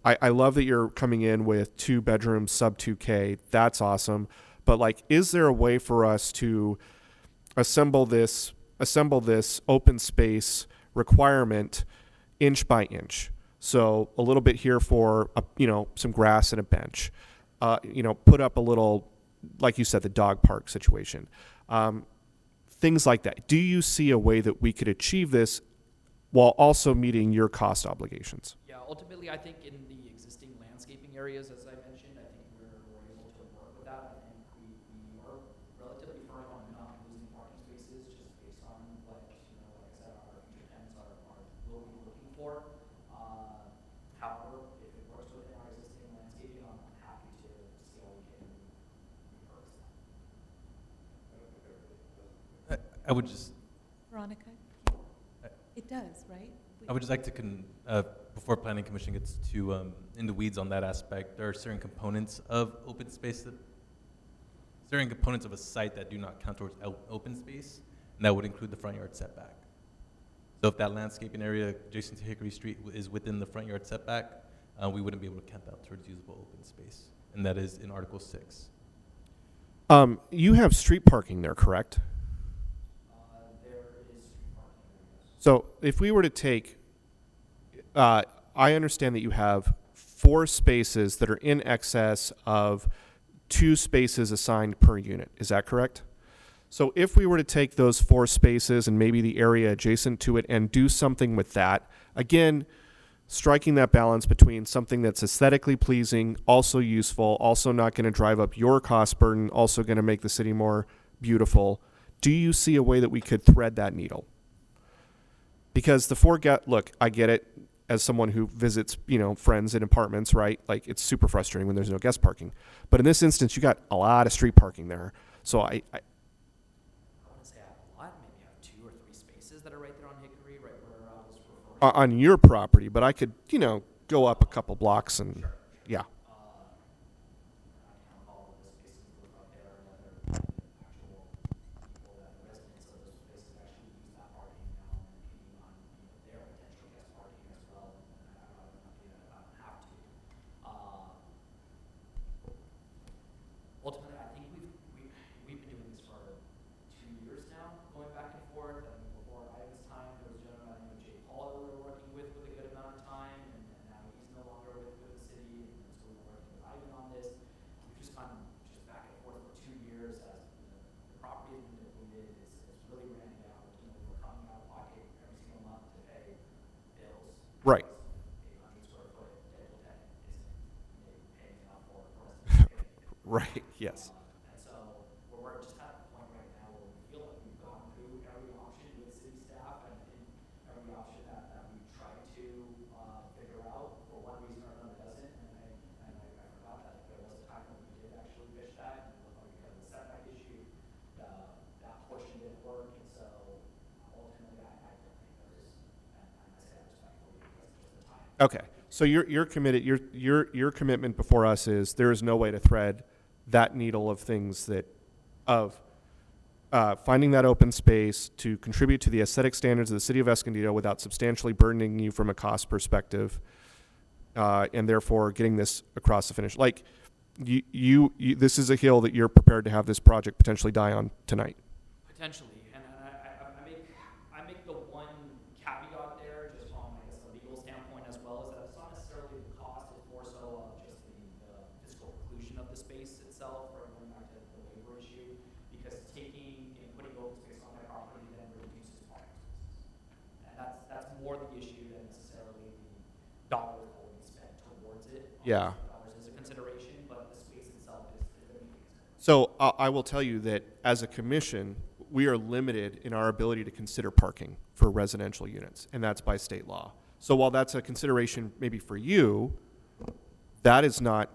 I love that you're coming in with 2 bedrooms, sub 2K. That's awesome. But is there a way for us to assemble this open space requirement inch by inch? So a little bit here for some grass and a bench. Put up a little, like you said, the dog park situation. Things like that. Do you see a way that we could achieve this while also meeting your cost obligations? Yeah, ultimately, I think in the existing landscaping areas, as I mentioned, I think we're able to work with that. I think we are relatively firm on not losing parking spaces just based on what, like I said, our future tenants will be looking for. However, if it works within our existing landscaping, I'm happy to see how we can repurpose that. I would just, Veronica? It does, right? I would just like to, before Planning Commission gets too in the weeds on that aspect, there are certain components of open space certain components of a site that do not count towards open space, and that would include the front yard setback. So if that landscaping area adjacent to Hickory Street is within the front yard setback, we wouldn't be able to count that towards usable open space, and that is in Article 6. You have street parking there, correct? There is street parking areas. So if we were to take, I understand that you have 4 spaces that are in excess of 2 spaces assigned per unit. Is that correct? So if we were to take those 4 spaces and maybe the area adjacent to it and do something with that, again, striking that balance between something that's aesthetically pleasing, also useful, also not going to drive up your cost burden, also going to make the city more beautiful, do you see a way that we could thread that needle? Because look, I get it as someone who visits, friends in apartments, right? Like, it's super frustrating when there's no guest parking. But in this instance, you got a lot of street parking there. So I wouldn't say I have a lot, maybe I have 2 or 3 spaces that are right there on Hickory, right where I was referring. on your property, but I could, go up a couple blocks and, yeah. I can't recall what the spaces look like there, and whether actual people that are residents of those spaces actually use that parking now and impeding on, their potential guest parking as well, and I'd rather not do that if I don't have to. Ultimately, I think we've been doing this for 2 years now, going back and forth. I mean, before Ivan's time, there was a gentleman named Jay Paul that we were working with a good amount of time, and now he's no longer with the city, and so we're working with Ivan on this. We've just gone just back and forth for 2 years as the property has been depleted. It's really ran out. We're coming out of pocket every single month to pay bills. Right. A 100 square foot dental tenant isn't maybe paying enough for us to pay. Right, yes. And so we're just at the point right now where we feel like we've gone through every option with city staff and every option that we've tried to figure out. For one reason or another doesn't. And I forgot that there was a time when we did actually fish that, and it looked like because of the setback issue, the Okay, so you're committed, your commitment before us is there is no way to thread that needle of things finding that open space to contribute to the aesthetic standards of the city of Escondido without substantially burdening you from a cost perspective, and therefore getting this across the finish. Like, you this is a hill that you're prepared to have this project potentially die on tonight. Potentially, and I make the one caveat there, just from, I guess, a legal standpoint as well, is that it's not necessarily the cost, it's more so just the physical inclusion of the space itself, or going back to the labor issue, because taking and putting open space on my property then reduces parking spaces. And that's more the issue than necessarily the dollars that will be spent towards it. Yeah. Dollars is a consideration, but the space itself is the main consideration. So I will tell you that as a commission, we are limited in our ability to consider parking for residential units, and that's by state law. So while that's a consideration maybe for you, that is not,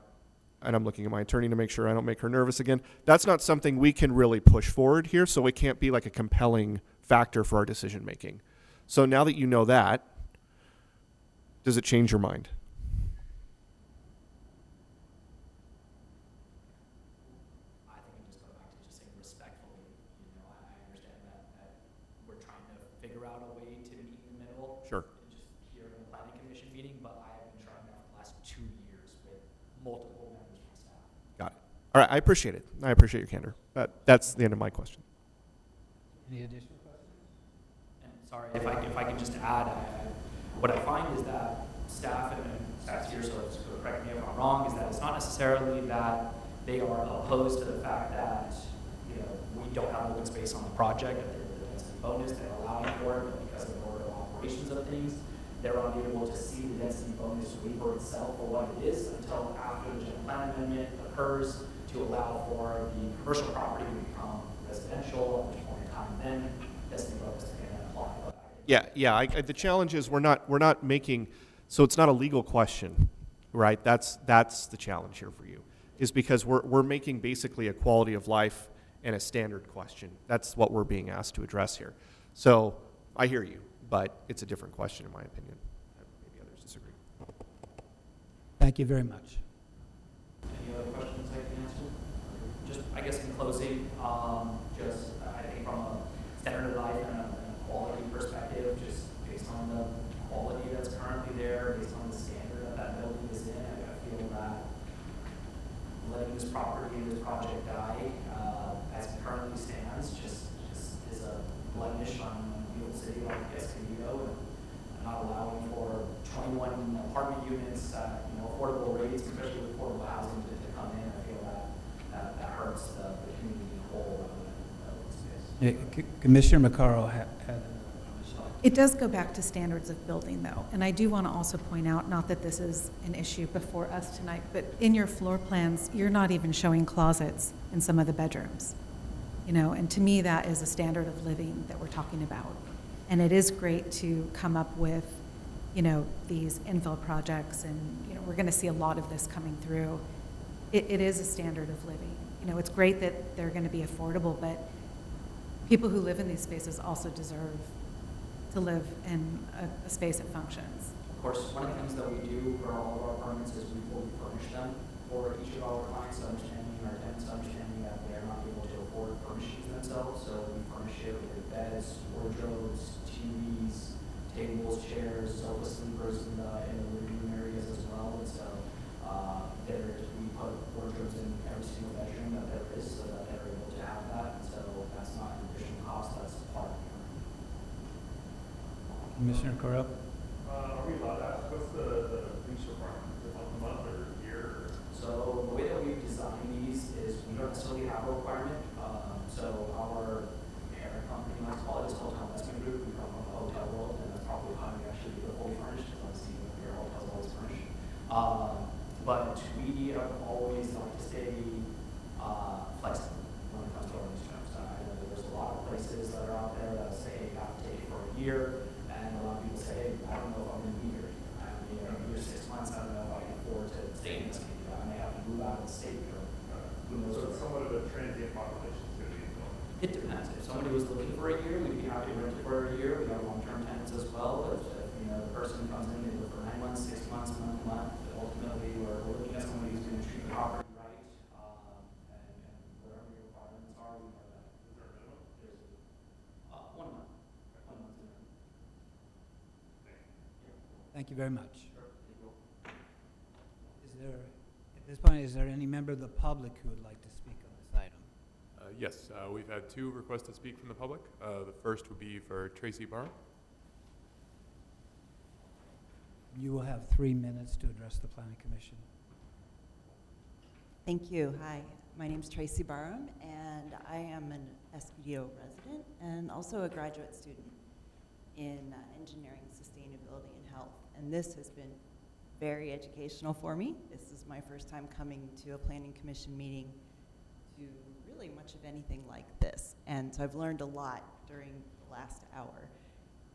and I'm looking at my attorney to make sure I don't make her nervous again, that's not something we can really push forward here, so it can't be like a compelling factor for our decision making. So now that you know that, does it change your mind? I think we just go back to just saying respectfully, I understand that we're trying to figure out a way to meet in the middle. Sure. Just here in the planning commission meeting, but I have been trying that for the last 2 years with multiple members of staff. Got it. All right, I appreciate it. I appreciate your candor. That's the end of my question. Any additional questions? And sorry, if I can just add, what I find is that staff, and staff's here, so correct me if I'm wrong, is that it's not necessarily that they are opposed to the fact that, we don't have open space on the project, that there's a density bonus, they're allowing for it, but because of the order of operations of things, they're unable to see the density bonus waiver itself for what it is until after the general plan amendment occurs to allow for the commercial property to become residential, at which point in time then density bonus can apply. Yeah. The challenge is we're not making, so it's not a legal question, right? That's the challenge here for you, is because we're making basically a quality of life and a standard question. That's what we're being asked to address here. So I hear you, but it's a different question in my opinion. Maybe others disagree. Thank you very much. Any other questions I can answer? Just, I guess in closing, I think from a standard of life and a quality perspective, just based on the quality that's currently there, based on the standard that building is in, I feel that letting this property and this project die as it currently stands just is a blemish on a beautiful city like Escondido, and not allowing for 21 apartment units at affordable rates, especially with affordable housing to come in. I feel that hurts the community as a whole rather than open space. Commissioner McCarroll had It does go back to standards of building, though, and I do want to also point out, not that this is an issue before us tonight, but in your floor plans, you're not even showing closets in some of the bedrooms, and to me, that is a standard of living that we're talking about. And it is great to come up with, these infill projects, and, we're going to see a lot of this coming through. It is a standard of living. It's great that they're going to be affordable, but people who live in these spaces also deserve to live in a space that functions. Of course, one of the things that we do for all of our apartments is we fully furnish them for each of our clients, understanding our tenants, understanding that they are not able to afford furnishings themselves, so we furnish it with beds, wardrobes, TVs, tables, chairs, sofa sleepers in the living room areas as well, and so we put wardrobes in every single bedroom that there is, so that they're able to have that, and so that's not an additional cost, that's part of it. Commissioner Correll. Are we allowed to ask, what's the lease requirement? Is it like a month or a year? So the way that we've designed these is we don't necessarily have a requirement. So our parent company, let's call it, is Hotel Investment Group. We come from the hotel world, and that's probably why we actually do it fully furnished, because obviously your hotel's always furnished. But we always like to stay flexible when it comes to our lease terms. I know that there's a lot of places that are out there that say, hey, you have to take it for a year. And a lot of people say, hey, I don't know if I'm going to be here. I'm here 6 months. I don't know if I can afford to stay in this community. I may have to move out of the state. Or who knows? So it's somewhat of a transient population too. It depends. If somebody was looking for a year, we'd be happy to rent it for a year. We have long-term tenants as well. If the person comes in, they live for 9 months, 6 months, month to month, but ultimately, we're looking at somebody who's gonna treat the property right, and whatever your requirements are, we know that. Is there a minimum? There's, 1 month, 1 month in. Thank you very much. Sure. Is there, at this point, is there any member of the public who would like to speak on this item? Yes, we've had 2 requests to speak from the public. The first would be for Tracy Barham. You will have 3 minutes to address the planning commission. Thank you. Hi, my name's Tracy Barham, and I am an Escondido resident and also a graduate student in engineering, sustainability, and health. And this has been very educational for me. This is my first time coming to a planning commission meeting to really much of anything like this. And so I've learned a lot during the last hour.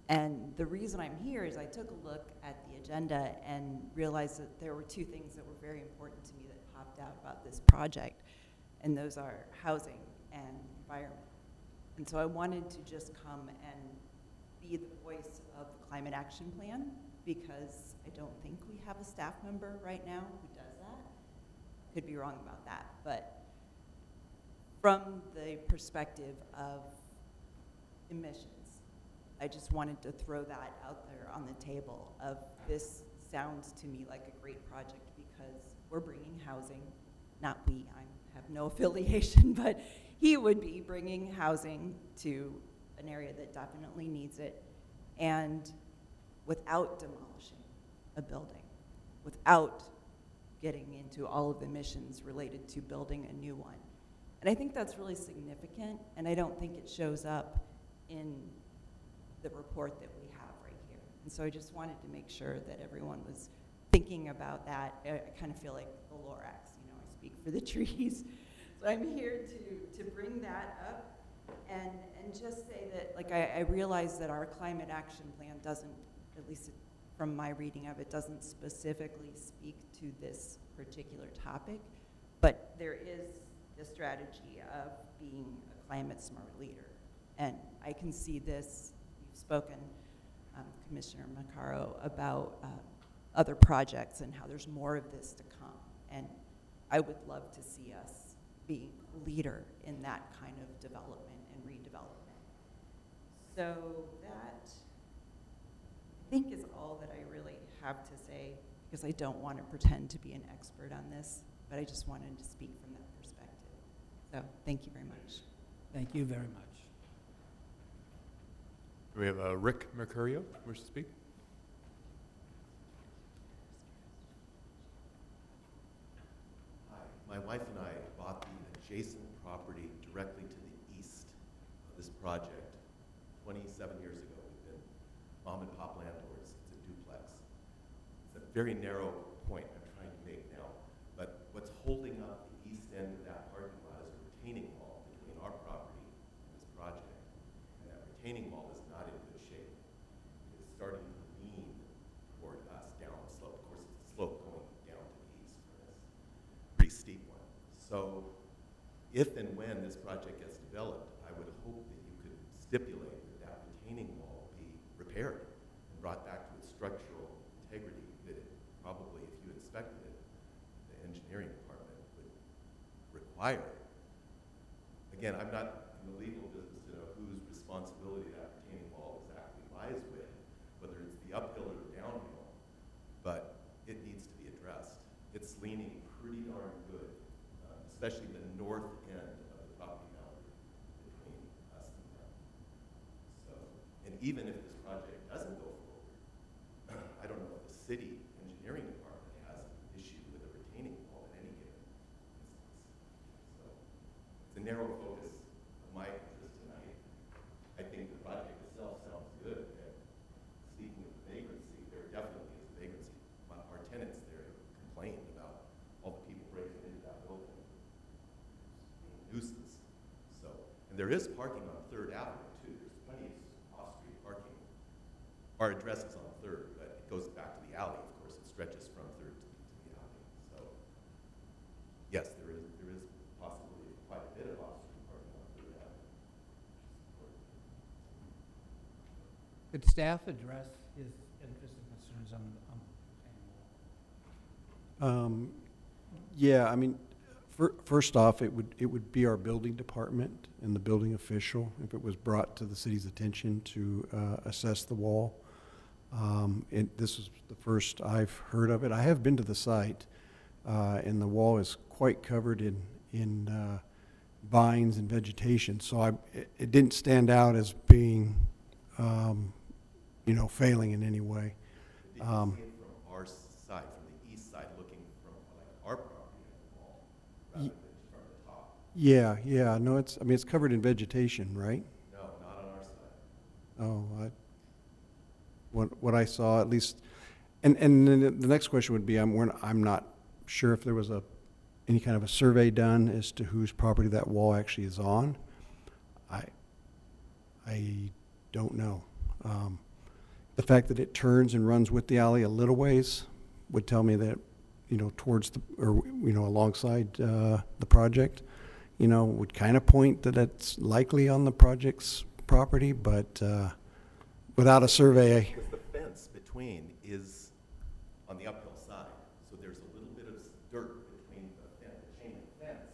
And the reason I'm here is I took a look at the agenda and realized that there were 2 things that were very important to me that popped out about this project, and those are housing and environment. And so I wanted to just come and be the voice of the climate action plan, because I don't think we have a staff member right now who does that. Could be wrong about that, but from the perspective of emissions, I just wanted to throw that out there on the table of this sounds to me like a great project because we're bringing housing, not we, I have no affiliation, but he would be bringing housing to an area that definitely needs it, and without demolishing a building, without getting into all of the emissions related to building a new one. And I think that's really significant, and I don't think it shows up in the report that we have right here. And so I just wanted to make sure that everyone was thinking about that. I kind of feel like the Lorax, you know, I speak for the trees. So I'm here to bring that up and just say that, like, I realize that our climate action plan doesn't, at least from my reading of it, doesn't specifically speak to this particular topic, but there is the strategy of being a climate smart leader. And I can see this. You've spoken, Commissioner Maccaro, about other projects and how there's more of this to come. And I would love to see us being a leader in that kind of development and redevelopment. So that, I think, is all that I really have to say, because I don't want to pretend to be an expert on this, but I just wanted to speak from that perspective. So thank you very much. Thank you very much. We have Rick Mercurio, who wishes to speak. Hi, my wife and I bought the adjacent property directly to the east of this project 27 years ago. We've been mom and pop landlords. It's a duplex. It's a very narrow point I'm trying to make now, but what's holding up the east end of that parking lot is a retaining wall between our property and this project. And that retaining wall is not in good shape. It is starting to lean toward us down the slope. Of course, it's a slope going down to the east from this pretty steep one. So if and when this project gets developed, I would hope that you could stipulate that that retaining wall be repaired and brought back to its structural integrity that it probably, if you inspected it, the engineering department would require. Again, I'm not in the legal business to know whose responsibility that retaining wall exactly lies with, whether it's the uphill or the downhill, but it needs to be addressed. It's leaning pretty darn good, especially the north end of the property boundary between us and them. So, and even if this project doesn't go forward, I don't know if the city engineering department has an issue with a retaining wall at any given instance. So, it's a narrow focus of my interest tonight. I think the project itself sounds good. And speaking of vagrancy, there definitely is a vagrancy. Our tenants there complained about all the people breaking into that building. Being a nuisance. So, and there is parking on 3rd Avenue too. There's plenty of off-street parking. Our address is on 3rd, but it goes back to the alley. Of course, it stretches from 3rd to the alley. So, yes, there is possibly quite a bit of off-street parking on 3rd Avenue. Could staff address his interest in concerns on the retaining wall. Yeah, I mean, first off, it would be our building department and the building official if it was brought to the city's attention to assess the wall. This is the first I've heard of it. I have been to the site, and the wall is quite covered in vines and vegetation, so it didn't stand out as being, failing in any way. Did you see it from our side, from the east side, looking from like our property at the wall, rather than from the top? Yeah, no, it's covered in vegetation, right? No, not on our side. Oh, what I saw, at least, and then the next question would be, I'm not sure if there was any kind of a survey done as to whose property that wall actually is on. I don't know. The fact that it turns and runs with the alley a little ways would tell me that, towards alongside the project, would kind of point that it's likely on the project's property, but without a survey. Because the fence between is on the uphill side, so there's a little bit of dirt between the chain link fence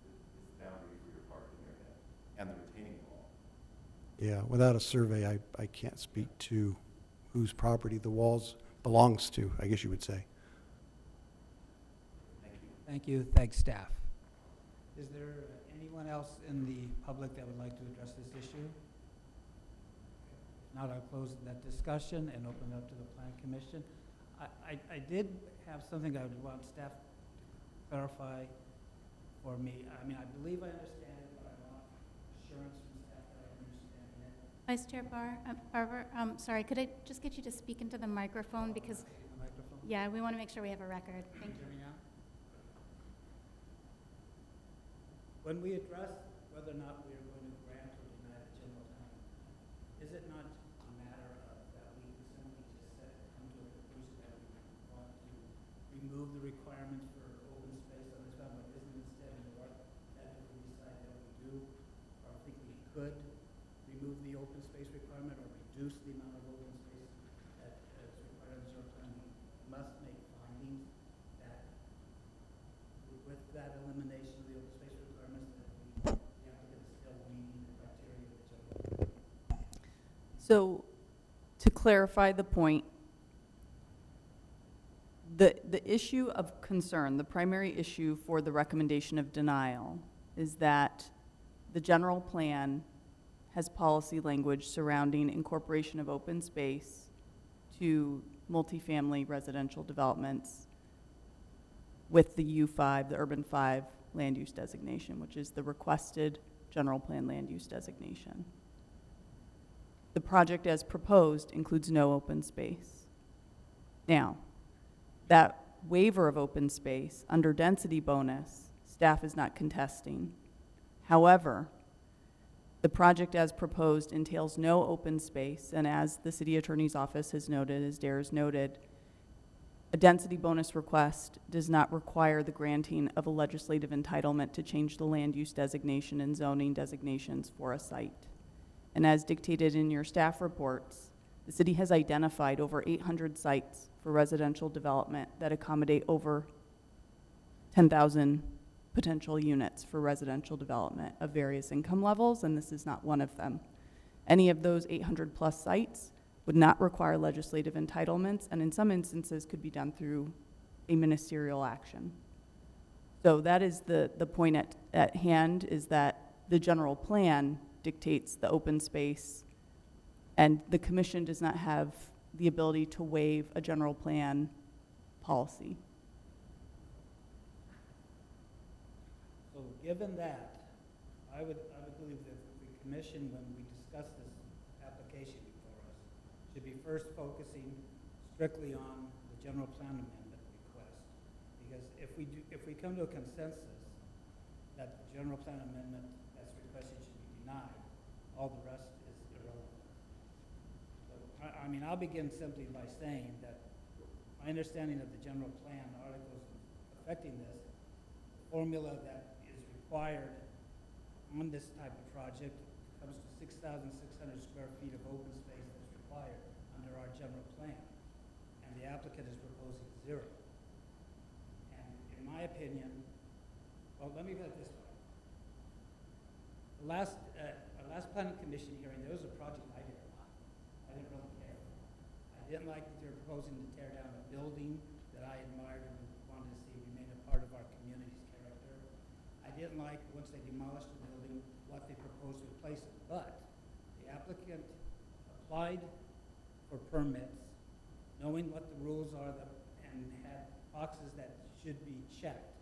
is the boundary for your parking area and the retaining wall. Yeah, without a survey, I can't speak to whose property the walls belongs to, I guess you would say. Thank you. Thank you. Thanks, staff. Is there anyone else in the public that would like to address this issue? Now I'll close that discussion and open it up to the Plan Commission. I did have something I would want staff to clarify for me. I mean, I believe I understand it, but I want assurance from staff that I understand it. Vice Chair Barber, sorry, could I just get you to speak into the microphone because, The microphone? yeah, we want to make sure we have a record. Thank you. Hear me now? When we address whether or not we are going to grant or deny the general plan, is it not a matter of that we simply just come to a conclusion that we want to remove the requirements for open space on this one, but isn't instead more that if we decide that we do, or think we could remove the open space requirement or reduce the amount of open space that is required in the general plan, we must make findings that with that elimination of the open space requirements, that the applicant is still meeting the criteria of the general plan. So, to clarify the point, the issue of concern, the primary issue for the recommendation of denial is that the general plan has policy language surrounding incorporation of open space to multifamily residential developments with the U5, the Urban 5 land use designation, which is the requested general plan land use designation. The project as proposed includes no open space. Now, that waiver of open space under density bonus, staff is not contesting. However, the project as proposed entails no open space, and as the city attorney's office has noted, as Dara's noted, a density bonus request does not require the granting of a legislative entitlement to change the land use designation and zoning designations for a site. And as dictated in your staff reports, the city has identified over 800 sites for residential development that accommodate over 10,000 potential units for residential development of various income levels, and this is not one of them. Any of those 800 plus sites would not require legislative entitlements, and in some instances could be done through a ministerial action. So that is the point at hand, is that the general plan dictates the open space, and the commission does not have the ability to waive a general plan policy. So given that, I would believe that the commission, when we discuss this application before us, should be first focusing strictly on the general plan amendment request. Because if we come to a consensus that the general plan amendment as requested should be denied, all the rest is irrelevant. So, I mean, I'll begin simply by saying that my understanding of the general plan articles affecting this, the formula that is required on this type of project comes to 6,600 square feet of open space that's required under our general plan. and the applicant is proposing 0. And in my opinion, well, let me put it this way. Our last planning commission hearing, there was a project I didn't like. I didn't really care. I didn't like that they were proposing to tear down a building that I admired and wanted to see remain a part of our community's character. I didn't like, once they demolished the building, what they proposed to replace it. But the applicant applied for permits, knowing what the rules are and had boxes that should be checked.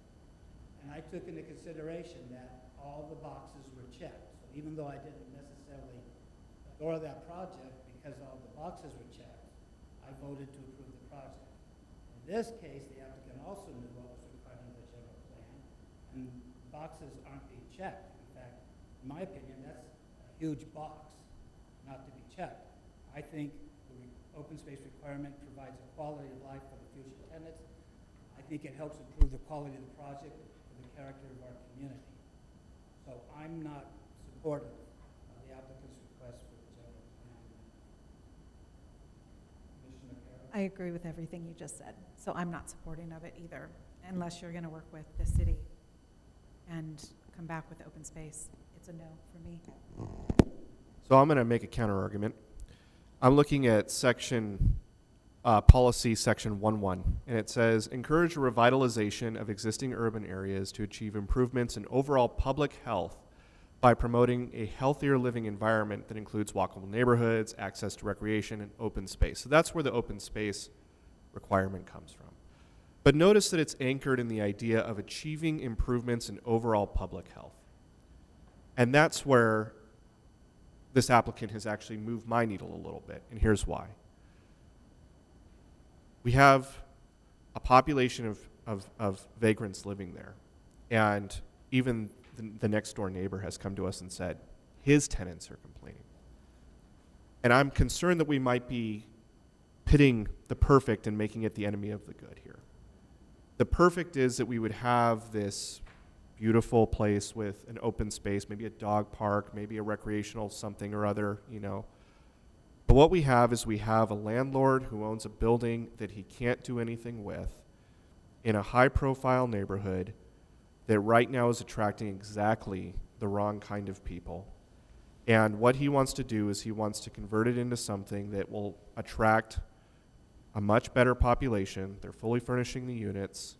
And I took into consideration that all the boxes were checked. So even though I didn't necessarily adore that project because all the boxes were checked, I voted to approve the project. In this case, the applicant also knew what was required in the general plan, and boxes aren't being checked. In fact, in my opinion, that's a huge box not to be checked. I think the open space requirement provides a quality of life for the future tenants. I think it helps improve the quality of the project for the character of our community. So I'm not supportive of the applicant's request for the general plan. Commissioner Carroll? I agree with everything you just said. So I'm not supporting of it either, unless you're going to work with the city and come back with open space. It's a no for me. So I'm going to make a counter argument. I'm looking at policy section 1.1, and it says, encourage a revitalization of existing urban areas to achieve improvements in overall public health by promoting a healthier living environment that includes walkable neighborhoods, access to recreation, and open space. So that's where the open space requirement comes from. But notice that it's anchored in the idea of achieving improvements in overall public health. And that's where this applicant has actually moved my needle a little bit, and here's why. We have a population of vagrants living there, and even the next door neighbor has come to us and said his tenants are complaining. And I'm concerned that we might be pitting the perfect and making it the enemy of the good here. The perfect is that we would have this beautiful place with an open space, maybe a dog park, maybe a recreational something or other, you know. But what we have is we have a landlord who owns a building that he can't do anything with in a high-profile neighborhood that right now is attracting exactly the wrong kind of people. And what he wants to do is he wants to convert it into something that will attract a much better population. They're fully furnishing the units.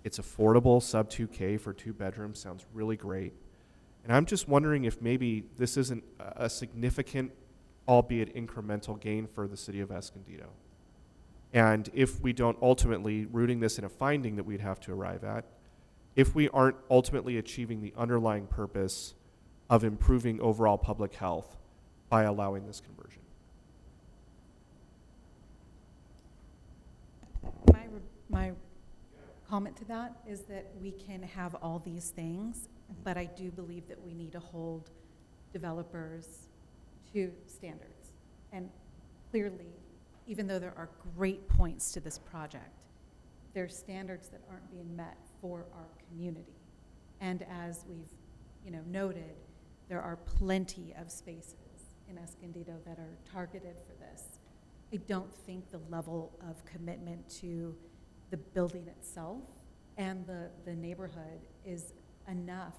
It's affordable, sub 2K for 2 bedrooms, sounds really great. And I'm just wondering if maybe this isn't a significant, albeit incremental gain for the city of Escondido. And if we don't ultimately, rooting this in a finding that we'd have to arrive at, if we aren't ultimately achieving the underlying purpose of improving overall public health by allowing this conversion. My comment to that is that we can have all these things, but I do believe that we need to hold developers to standards. And clearly, even though there are great points to this project, there's standards that aren't being met for our community. And as we've noted, there are plenty of spaces in Escondido that are targeted for this. I don't think the level of commitment to the building itself and the neighborhood is enough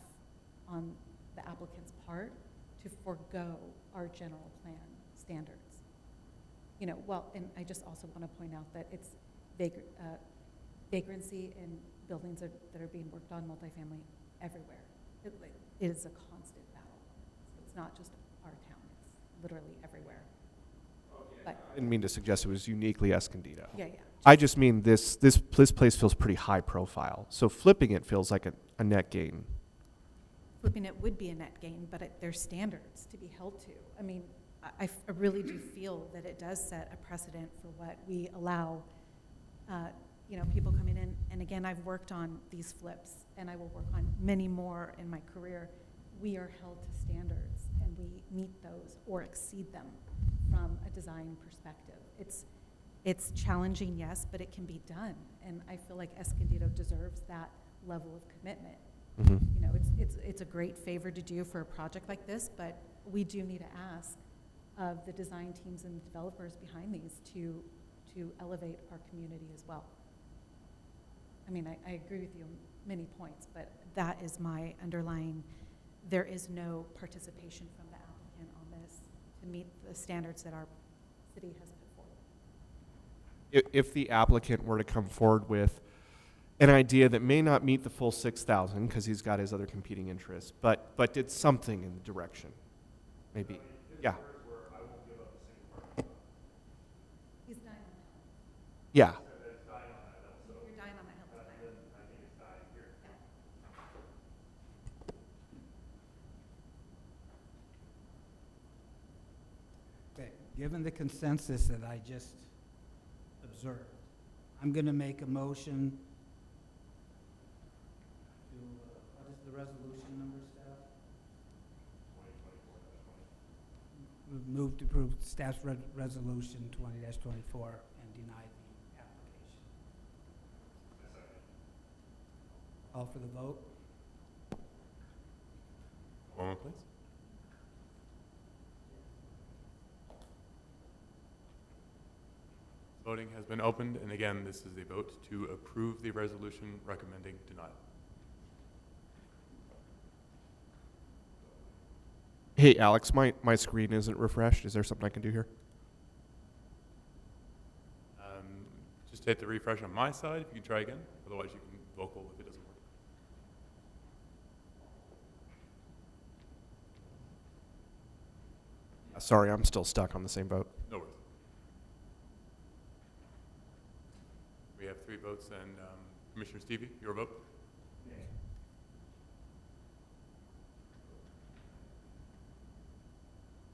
on the applicant's part to forego our general plan standards. And I just also want to point out that it's vagrancy in buildings that are being worked on multifamily everywhere. It is a constant battle. It's not just our town, it's literally everywhere. But I didn't mean to suggest it was uniquely Escondido. yeah. I just mean this place feels pretty high profile. So flipping it feels like a net gain. Flipping it would be a net gain, but there's standards to be held to. I mean, I really do feel that it does set a precedent for what we allow, people coming in. And again, I've worked on these flips, and I will work on many more in my career. We are held to standards, and we meet those or exceed them from a design perspective. It's challenging, yes, but it can be done. And I feel like Escondido deserves that level of commitment. Mm-hmm. It's a great favor to do for a project like this, but we do need to ask of the design teams and the developers behind these to to elevate our community as well. I mean, I agree with you on many points, but that is my underlying, there is no participation from the applicant on this to meet the standards that our city has put forward. If the applicant were to come forward with an idea that may not meet the full 6,000 because he's got his other competing interests, but did something in the direction, maybe, yeah. He's dying on that. Yeah. You're dying on that hill tonight. Okay, given the consensus that I just observed, I'm going to make a motion to, what is the resolution number, staff? Move to approve staff's resolution 20-24 and deny the application. Call for the vote. One moment, please. Voting has been opened, and again, this is a vote to approve the resolution recommending denial. Hey, Alex, my screen isn't refreshed. Is there something I can do here? Just hit the refresh on my side if you can try again. Otherwise, you can vocal if it doesn't work. Sorry, I'm still stuck on the same vote. No worries. We have 3 votes, and Commissioner Stevie, your vote?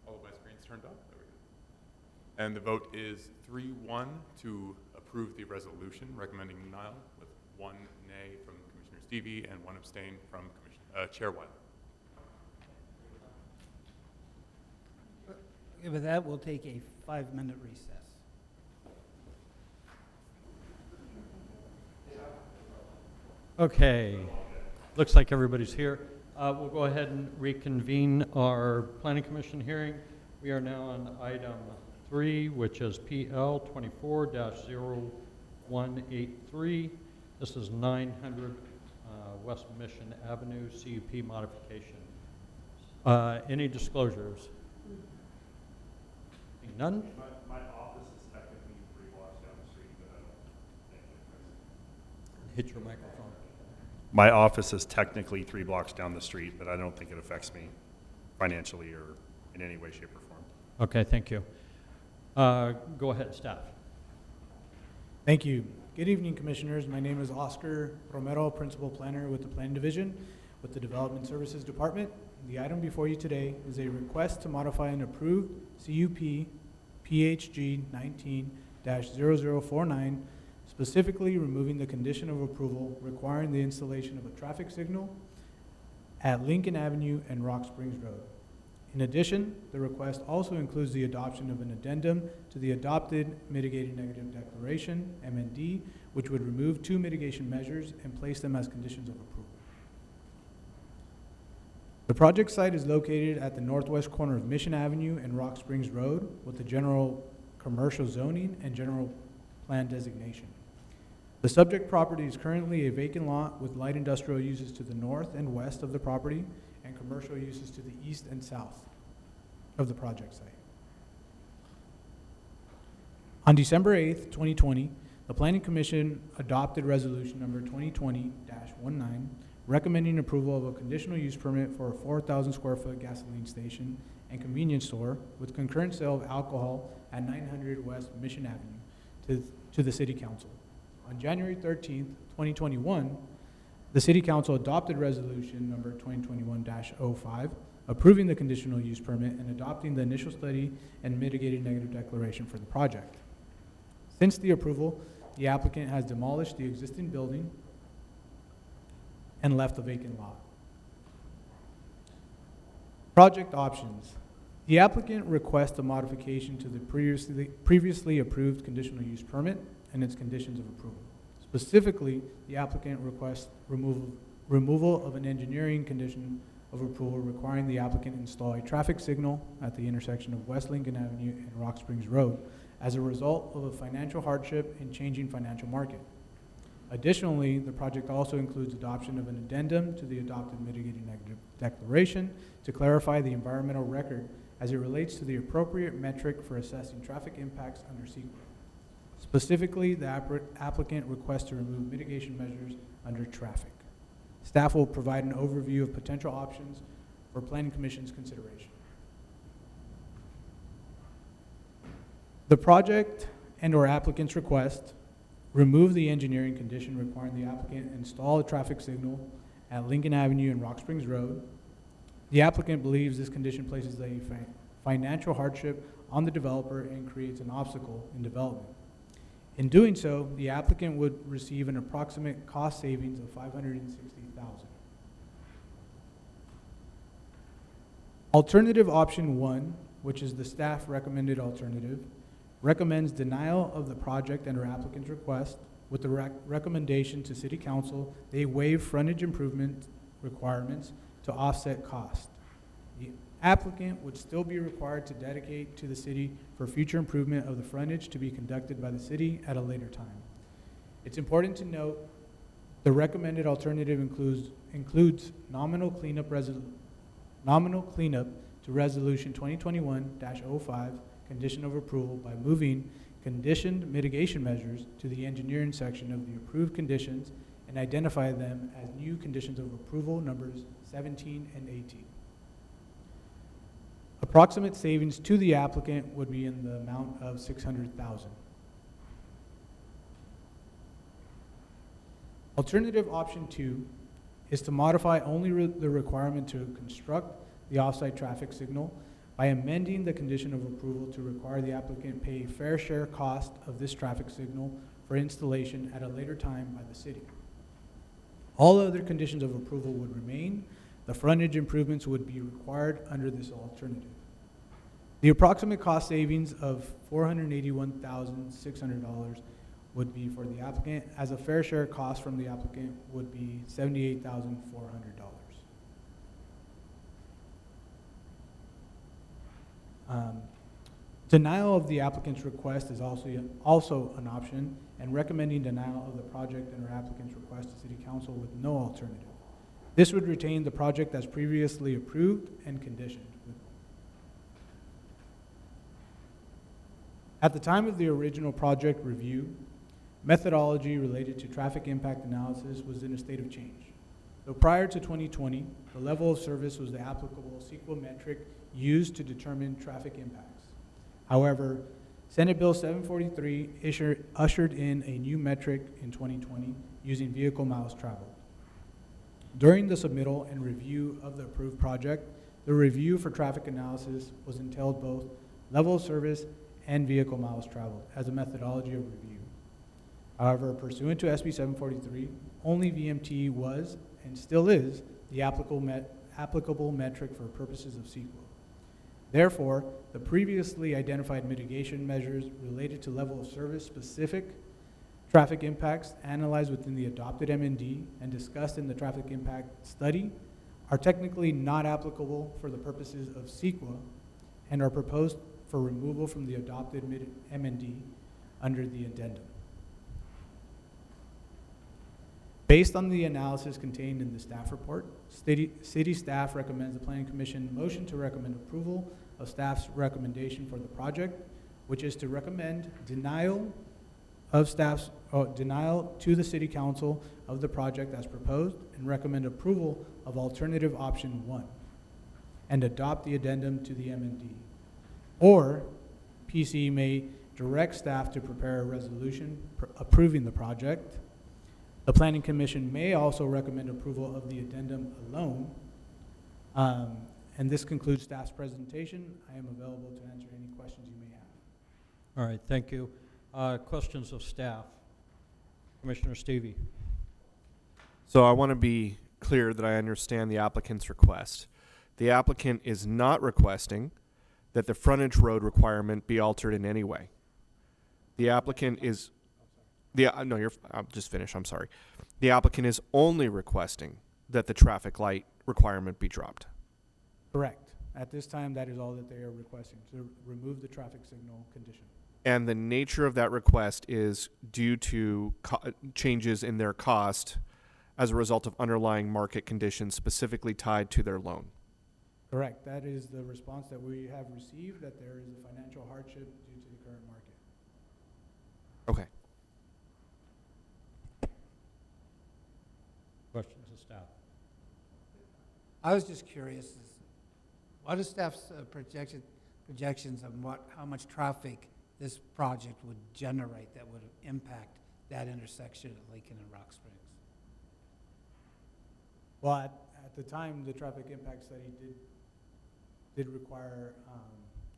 All of my screens turned off? There we go. And the vote is 3-1 to approve the resolution recommending denial, with 1 nay from Commissioner Stevie and 1 abstain from Chair Wiley. Okay, with that, we'll take a 5-minute recess. Okay, looks like everybody's here. We'll go ahead and reconvene our Planning Commission hearing. We are now on item 3, which is PL 24-0183. This is 900 West Mission Avenue, CUP modification. Any disclosures? Seeing none? My office is technically 3 blocks down the street, but I don't think it affects. Hit your microphone. My office is technically 3 blocks down the street, but I don't think it affects me financially or in any way, shape, or form. Okay, thank you. Go ahead, staff. Thank you. Good evening, Commissioners. My name is Oscar Romero, Principal Planner with the Planning Division with the Development Services Department. The item before you today is a request to modify an approved CUP PHG 19-0049, specifically removing the condition of approval requiring the installation of a traffic signal at Lincoln Avenue and Rock Springs Road. In addition, the request also includes the adoption of an addendum to the adopted mitigating negative declaration, MND, which would remove 2 mitigation measures and place them as conditions of approval. The project site is located at the northwest corner of Mission Avenue and Rock Springs Road with the general commercial zoning and general plan designation. The subject property is currently a vacant lot with light industrial uses to the north and west of the property and commercial uses to the east and south of the project site. On December 8th, 2020, the Planning Commission adopted resolution number 2020-19, recommending approval of a conditional use permit for a 4,000 square foot gasoline station and convenience store with concurrent sale of alcohol at 900 West Mission Avenue to the City Council. On January 13th, 2021, the City Council adopted resolution number 2021-05, approving the conditional use permit and adopting the initial study and mitigating negative declaration for the project. Since the approval, the applicant has demolished the existing building and left a vacant lot. Project options. The applicant requests a modification to the previously approved conditional use permit and its conditions of approval. Specifically, the applicant requests removal of an engineering condition of approval requiring the applicant install a traffic signal at the intersection of West Lincoln Avenue and Rock Springs Road as a result of a financial hardship and changing financial market. Additionally, the project also includes adoption of an addendum to the adopted mitigating negative declaration to clarify the environmental record as it relates to the appropriate metric for assessing traffic impacts under CEQA. Specifically, the applicant requests to remove mitigation measures under traffic. Staff will provide an overview of potential options for Planning Commission's consideration. The project and/or applicant's request remove the engineering condition requiring the applicant install a traffic signal at Lincoln Avenue and Rock Springs Road. The applicant believes this condition places a financial hardship on the developer and creates an obstacle in development. In doing so, the applicant would receive an approximate cost savings of $560,000. Alternative option 1, which is the staff recommended alternative, recommends denial of the project and/or applicant's request with the recommendation to City Council they waive frontage improvement requirements to offset cost. The applicant would still be required to dedicate to the city for future improvement of the frontage to be conducted by the city at a later time. It's important to note the recommended alternative includes nominal cleanup to Resolution 2021-05, condition of approval by moving conditioned mitigation measures to the engineering section of the approved conditions and identify them as new conditions of approval numbers 17 and 18. Approximate savings to the applicant would be in the amount of $600,000. Alternative option 2 is to modify only the requirement to construct the off-site traffic signal by amending the condition of approval to require the applicant pay fair share cost of this traffic signal for installation at a later time by the city. All other conditions of approval would remain. The frontage improvements would be required under this alternative. The approximate cost savings of $481,600 would be for the applicant, as a fair share cost from the applicant would be $78,400. Denial of the applicant's request is also an option, and recommending denial of the project and/or applicant's request to City Council with no alternative. This would retain the project as previously approved and conditioned. At the time of the original project review, methodology related to traffic impact analysis was in a state of change. Though prior to 2020, the level of service was the applicable CEQA metric used to determine traffic impacts. However, Senate Bill 743 ushered in a new metric in 2020 using vehicle miles traveled. During the submittal and review of the approved project, the review for traffic analysis was entailed both level of service and vehicle miles traveled as a methodology of review. However, pursuant to SB 743, only VMT was and still is the applicable metric for purposes of CEQA. Therefore, the previously identified mitigation measures related to level of service specific traffic impacts analyzed within the adopted MND and discussed in the traffic impact study are technically not applicable for the purposes of CEQA and are proposed for removal from the adopted MND under the addendum. Based on the analysis contained in the staff report, city staff recommends the Planning Commission motion to recommend approval of staff's recommendation for the project, which is to recommend denial to the City Council of the project as proposed and recommend approval of alternative option 1 and adopt the addendum to the MND. Or PC may direct staff to prepare a resolution approving the project. The Planning Commission may also recommend approval of the addendum alone. And this concludes staff's presentation. I am available to answer any questions you may have. All right, thank you. Questions of staff? Commissioner Stevie. So I want to be clear that I understand the applicant's request. The applicant is not requesting that the frontage road requirement be altered in any way. The applicant is, I'll just finish, I'm sorry. The applicant is only requesting that the traffic light requirement be dropped. Correct. At this time, that is all that they are requesting, to remove the traffic signal condition. and the nature of that request is due to changes in their cost as a result of underlying market conditions specifically tied to their loan. Correct. That is the response that we have received, that there is a financial hardship due to the current market. Okay. Questions of staff? I was just curious, what is staff's projections of how much traffic this project would generate that would impact that intersection at Lincoln and Rock Springs? Well, at the time, the traffic impact study did require,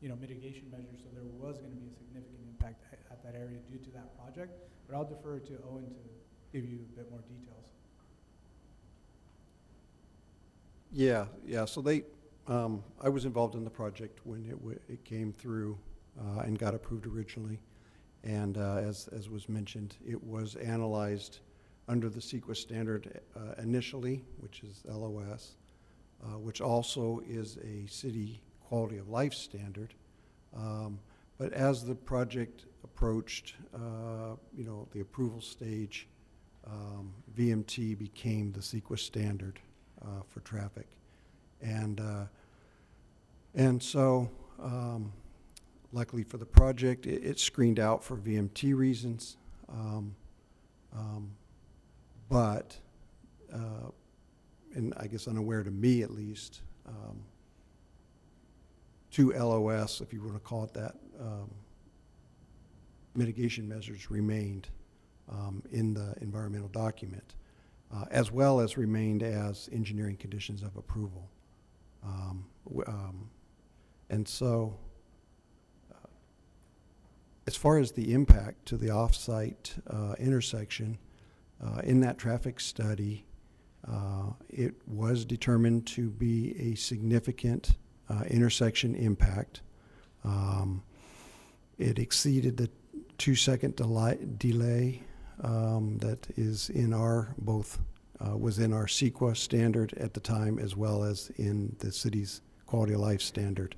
mitigation measures, so there was going to be a significant impact at that area due to that project. But I'll defer to Owen to give you a bit more details. Yeah. So I was involved in the project when it came through and got approved originally. And as was mentioned, it was analyzed under the CEQA standard initially, which is LOS, which also is a city quality of life standard. But as the project approached, the approval stage, VMT became the CEQA standard for traffic. And so, luckily for the project, it screened out for VMT reasons. But, and I guess unaware to me at least, two LOS, if you want to call it that, mitigation measures remained in the environmental document, as well as remained as engineering conditions of approval. And so, as far as the impact to the off-site intersection, in that traffic study, it was determined to be a significant intersection impact. It exceeded the 2-second delay that is in our was in our CEQA standard at the time, as well as in the city's quality of life standard.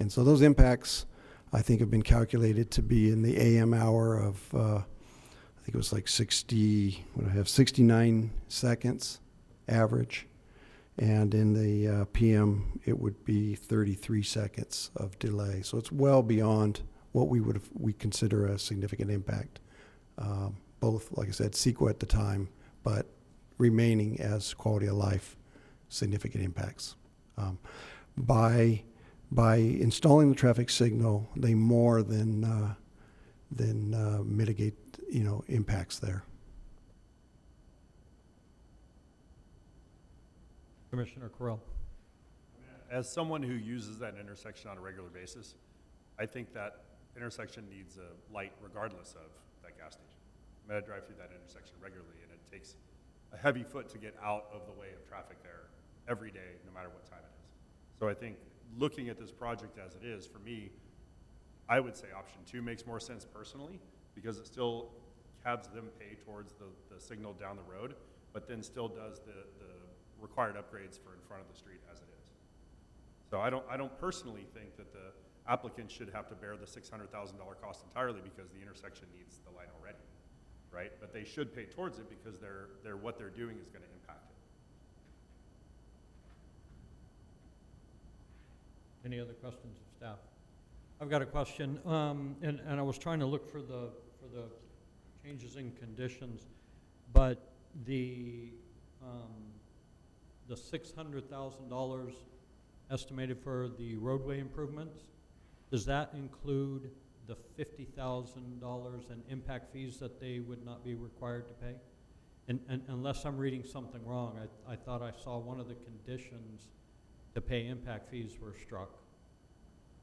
And so those impacts, I think, have been calculated to be in the AM hour of, I think it was like 69 seconds average. And in the PM, it would be 33 seconds of delay. So it's well beyond what we consider a significant impact. Both, like I said, CEQA at the time, but remaining as quality of life significant impacts. By installing the traffic signal, they more than mitigate, impacts there. Commissioner Correll. As someone who uses that intersection on a regular basis, I think that intersection needs a light regardless of that gas station. I drive through that intersection regularly, and it takes a heavy foot to get out of the way of traffic there every day, no matter what time it is. So I think looking at this project as it is, for me, I would say option 2 makes more sense personally, because it still has them pay towards the signal down the road, but then still does the required upgrades for in front of the street as it is. So I don't personally think that the applicant should have to bear the $600,000 cost entirely because the intersection needs the light already, right? But they should pay towards it because what they're doing is going to impact it. Any other questions of staff? I've got a question, and I was trying to look for the changes in conditions, but the $600,000 estimated for the roadway improvements, does that include the $50,000 in impact fees that they would not be required to pay? And unless I'm reading something wrong, I thought I saw one of the conditions to pay impact fees were struck.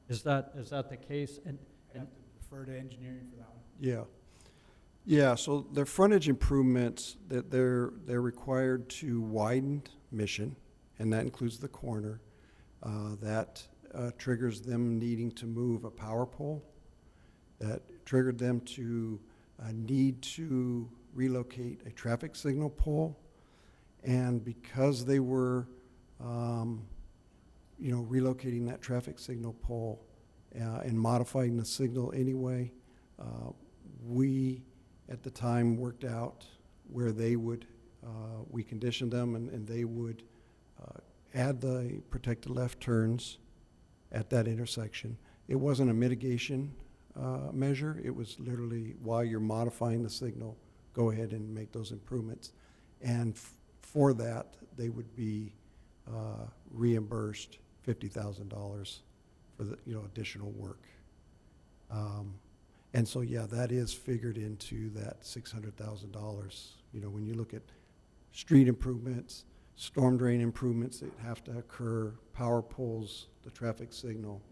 Is that the case? I have to defer to engineering for that one. Yeah, so the frontage improvements, that they're required to widen Mission, and that includes the corner. That triggers them needing to move a power pole. That triggered them to need to relocate a traffic signal pole. And because they were, relocating that traffic signal pole and modifying the signal anyway, We, at the time, worked out where they would, we conditioned them, and they would add the protected left turns at that intersection. It wasn't a mitigation measure. It was literally, while you're modifying the signal, go ahead and make those improvements. And for that, they would be reimbursed $50,000 for the, additional work. And so, yeah, that is figured into that $600,000. When you look at street improvements, storm drain improvements that have to occur, power poles, the traffic signal,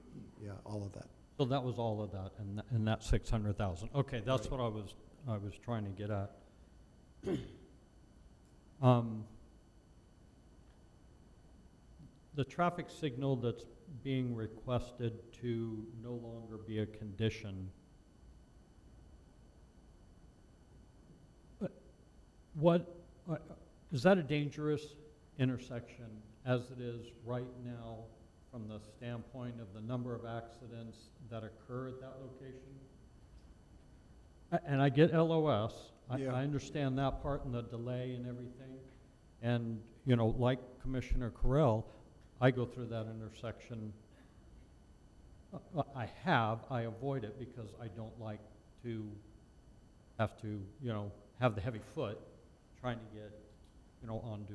yeah, all of that. So that was all of that, and that 600,000. Okay, that's Right. what I was trying to get at. The traffic signal that's being requested to no longer be a condition, is that a dangerous intersection as it is right now from the standpoint of the number of accidents that occur at that location? And I get LOS. Yeah. I understand that part and the delay and everything. And, like Commissioner Carell, I go through that intersection. I avoid it because I don't like to have to, have the heavy foot trying to get, onto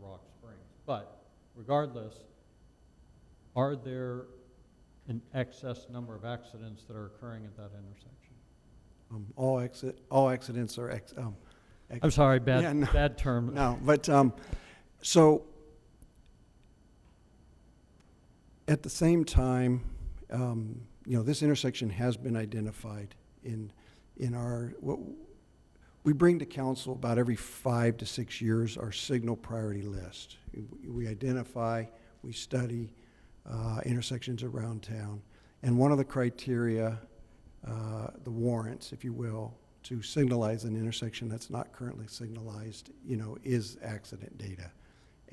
Rock Springs. But regardless, are there an excess number of accidents that are occurring at that intersection? All accidents are I'm sorry, bad, yeah, no, bad term. No, but so at the same time, this intersection has been identified in our what we bring to council about every 5 to 6 years our signal priority list. We identify, we study intersections around town, and one of the criteria, the warrants, if you will, to signalize an intersection that's not currently signalized, is accident data,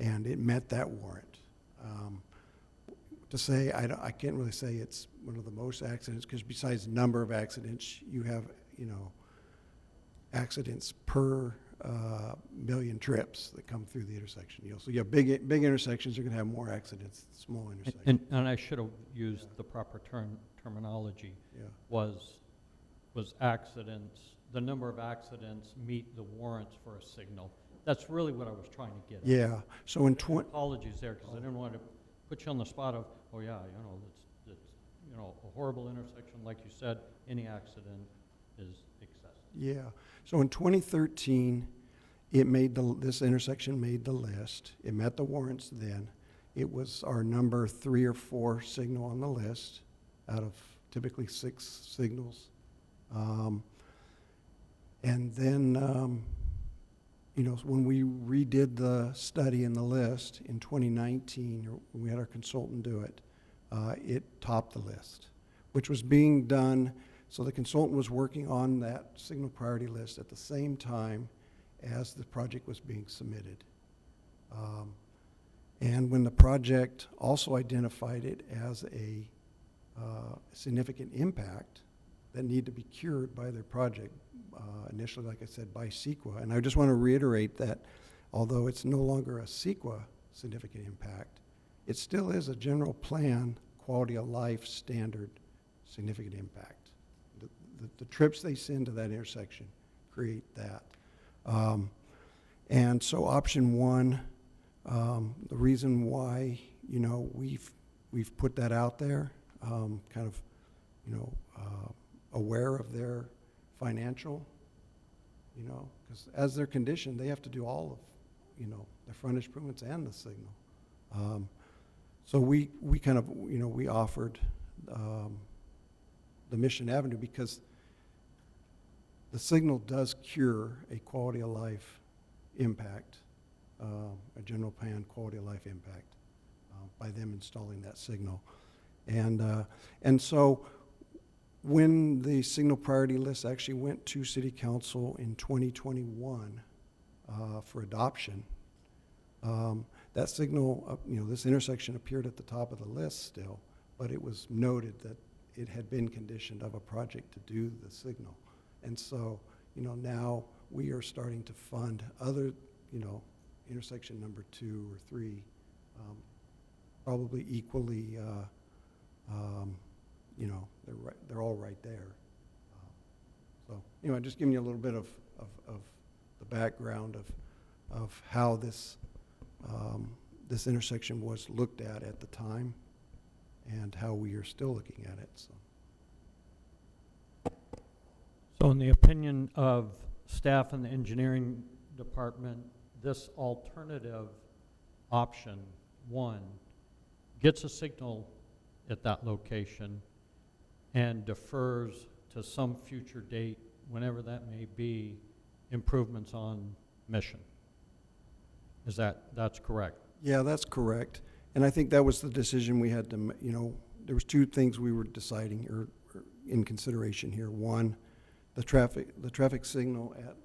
and it met that warrant. To say, I can't really say it's one of the most accidents, because besides number of accidents, you have, accidents per million trips that come through the intersection. So you have big intersections, you're going to have more accidents than small intersections. And I should have used the proper terminology. Yeah. Was accidents, the number of accidents meet the warrants for a signal. That's really what I was trying to get at. Yeah. So in Apologies there, because I didn't want to put you on the spot of, oh yeah, it's a horrible intersection, like you said, any accident is excessive. Yeah. So in 2013, this intersection made the list. It met the warrants then. It was our number 3 or 4 signal on the list out of typically 6 signals. And then, when we redid the study in the list in 2019, or when we had our consultant do it, it topped the list, which was being done. So the consultant was working on that signal priority list at the same time as the project was being submitted. And when the project also identified it as a significant impact that needed to be cured by their project, initially, like I said, by CEQA. And I just want to reiterate that although it's no longer a CEQA significant impact, it still is a general plan quality of life standard significant impact. The trips they send to that intersection create that. And so option 1, the reason why, we've put that out there, kind of, aware of their financial, because as they're conditioned, they have to do all of, the frontage improvements and the signal. So we kind of, we offered the Mission Avenue because the signal does cure a quality of life impact, a general plan quality of life impact by them installing that signal. And so when the signal priority list actually went to City Council in 2021 for adoption, that signal, this intersection appeared at the top of the list still, but it was noted that it had been conditioned of a project to do the signal. And so, now we are starting to fund other, intersection number 2 or 3, probably equally, they're all right there. So, just giving you a little bit of the background of how this intersection was looked at the time and how we are still looking at it, so. So in the opinion of staff and the engineering department, this alternative option 1 gets a signal at that location and defers to some future date, whenever that may be, improvements on Mission. That's correct? Yeah, that's correct. And I think that was the decision we had to, there was 2 things we were deciding or in consideration here. 1, the traffic signal at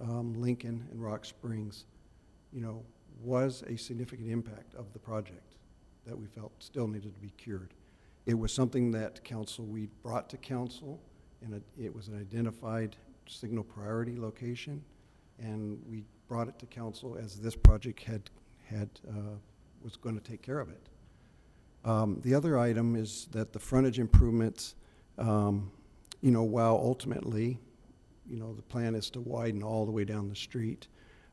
Lincoln and Rock Springs, was a significant impact of the project that we felt still needed to be cured. It was something that we brought to council, and it was an identified signal priority location, and we brought it to council as this project was going to take care of it. The other item is that the frontage improvements, while ultimately, the plan is to widen all the way down the street,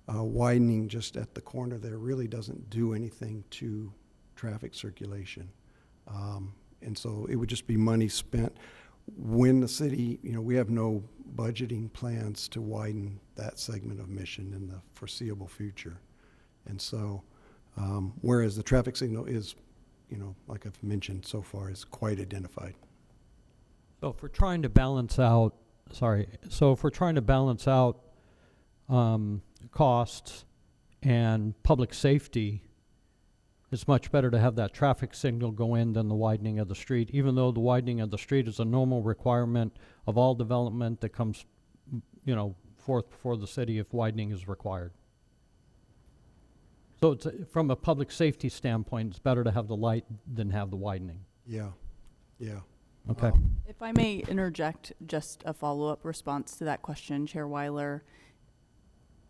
widening just at the corner there really doesn't do anything to traffic circulation. And so it would just be money spent when the city, we have no budgeting plans to widen that segment of Mission in the foreseeable future. And so, whereas the traffic signal is, like I've mentioned so far, is quite identified. So if we're trying to balance out, costs and public safety, it's much better to have that traffic signal go in than the widening of the street, even though the widening of the street is a normal requirement of all development that comes, forth before the city if widening is required. So it's, from a public safety standpoint, it's better to have the light than have the widening. Yeah. Okay. If I may interject just a follow-up response to that question, Chair Weiler.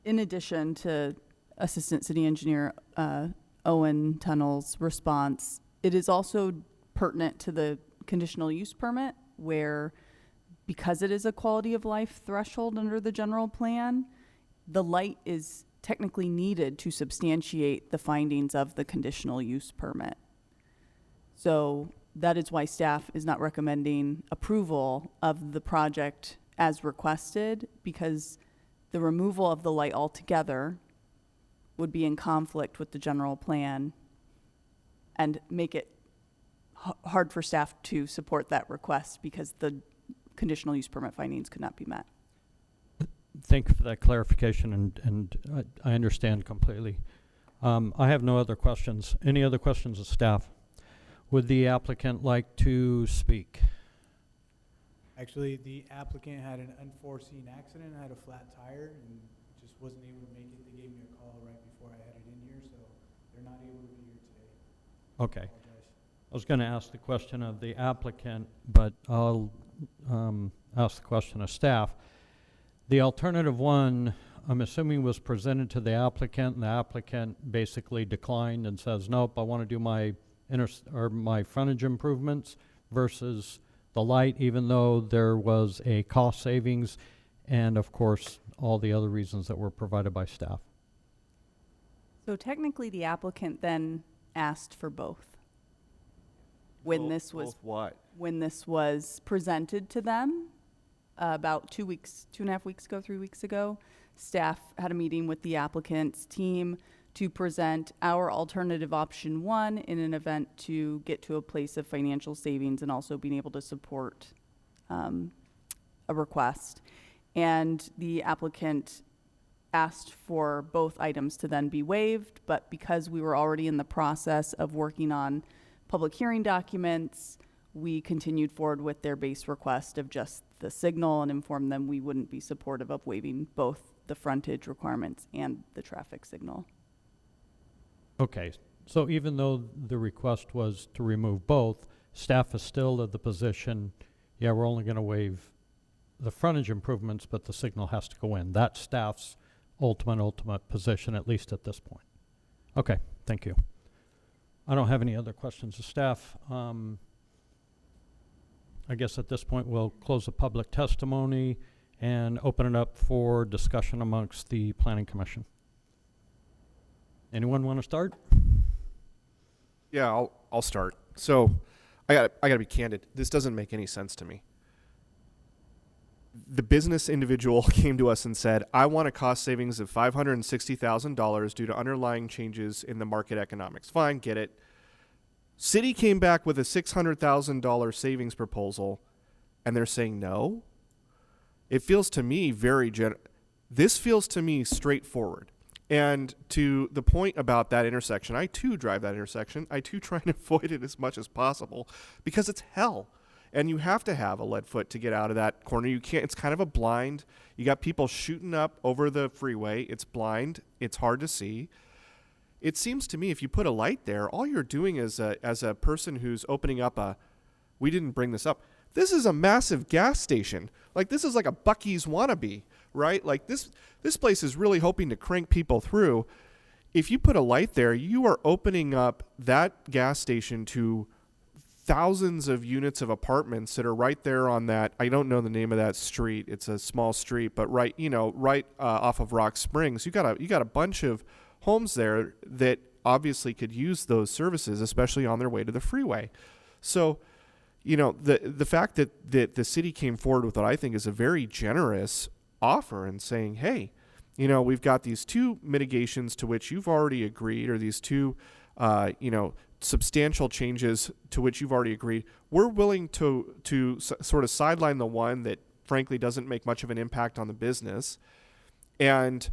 In addition to Assistant City Engineer Owen Tunnel's response, it is also pertinent to the conditional use permit where, because it is a quality of life threshold under the general plan, the light is technically needed to substantiate the findings of the conditional use permit. So that is why staff is not recommending approval of the project as requested, because the removal of the light altogether would be in conflict with the general plan and make it hard for staff to support that request because the conditional use permit findings could not be met. Thank you for that clarification, and I understand completely. I have no other questions. Any other questions of staff? Would the applicant like to speak? Actually, the applicant had an unforeseen accident, had a flat tire, and just wasn't able to make it. They gave me a call right before I had it in here, so they're not able to be here today. Okay. I was going to ask the question of the applicant, but I'll ask the question of staff. The alternative 1, I'm assuming, was presented to the applicant, and the applicant basically declined and says, nope, I want to do my frontage improvements versus the light, even though there was a cost savings and, of course, all the other reasons that were provided by staff. So technically, the applicant then asked for both. When this was what? When this was presented to them about 2 weeks, 2.5 weeks ago, 3 weeks ago, staff had a meeting with the applicant's team to present our alternative option 1 in an event to get to a place of financial savings and also being able to support a request. And the applicant asked for both items to then be waived, but because we were already in the process of working on public hearing documents, we continued forward with their base request of just the signal and informed them we wouldn't be supportive of waiving both the frontage requirements and the traffic signal. Okay, so even though the request was to remove both, staff is still of the position, yeah, we're only going to waive the frontage improvements, but the signal has to go in. That's staff's ultimate position, at least at this point. Okay, thank you. I don't have any other questions of staff. I guess at this point we'll close the public testimony and open it up for discussion amongst the Planning Commission. Anyone want to start? Yeah, I'll start. So, I gotta be candid. This doesn't make any sense to me. The business individual came to us and said, I want a cost savings of $560,000 due to underlying changes in the market economics. Fine, get it. City came back with a $600,000 savings proposal, and they're saying no? It feels to me this feels to me straightforward. And to the point about that intersection, I too drive that intersection. I too try and avoid it as much as possible because it's hell. And you have to have a lead foot to get out of that corner. You can't, it's kind of a blind. You got people shooting up over the freeway. It's blind. It's hard to see. It seems to me if you put a light there, all you're doing is as a person who's opening up we didn't bring this up. This is a massive gas station. Like this is like a Buc-ee's wannabe, right? Like this place is really hoping to crank people through. If you put a light there, you are opening up that gas station to thousands of units of apartments that are right there on that. I don't know the name of that street. It's a small street, but right off of Rock Springs. You got a bunch of homes there that obviously could use those services, especially on their way to the freeway. So, the fact that the city came forward with what I think is a very generous offer and saying, hey, we've got these two mitigations to which you've already agreed, or these two, substantial changes to which you've already agreed. We're willing to sort of sideline the one that frankly doesn't make much of an impact on the business, and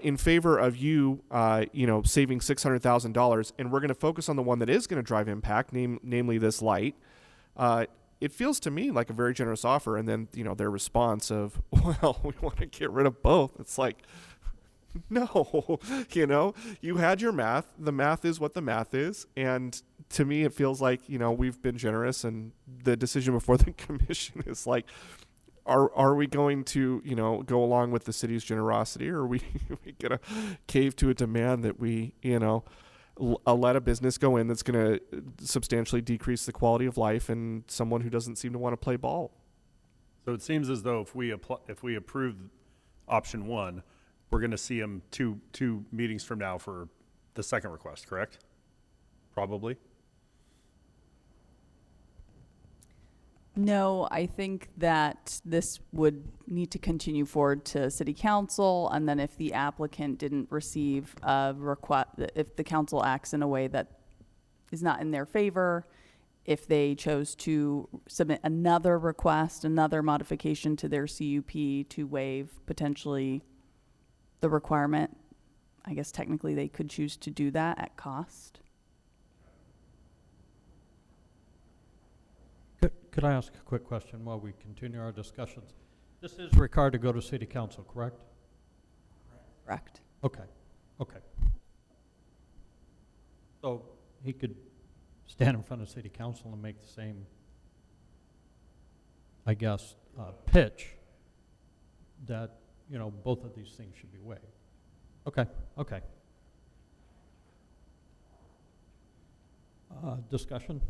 in favor of you, saving $600,000, and we're going to focus on the one that is going to drive impact, namely this light. It feels to me like a very generous offer, and then their response of, well, we want to get rid of both. It's like, no, you had your math. The math is what the math is, and to me, it feels like we've been generous, and the decision before the commission is like, are we going to go along with the city's generosity, or are we gonna cave to a demand that we let a business go in that's going to substantially decrease the quality of life and someone who doesn't seem to want to play ball? So it seems as though if we approve option one, we're going to see them two meetings from now for the second request, correct? Probably. No, I think that this would need to continue forward to City Council, and then if the applicant didn't receive a request, if the council acts in a way that is not in their favor, if they chose to submit another request, another modification to their CUP to waive potentially the requirement, I guess technically they could choose to do that at cost. Could I ask a quick question while we continue our discussions? This is required to go to City Council, correct? Correct. Okay. So he could stand in front of City Council and make the same, I guess, pitch that, both of these things should be waived. Okay. Discussion?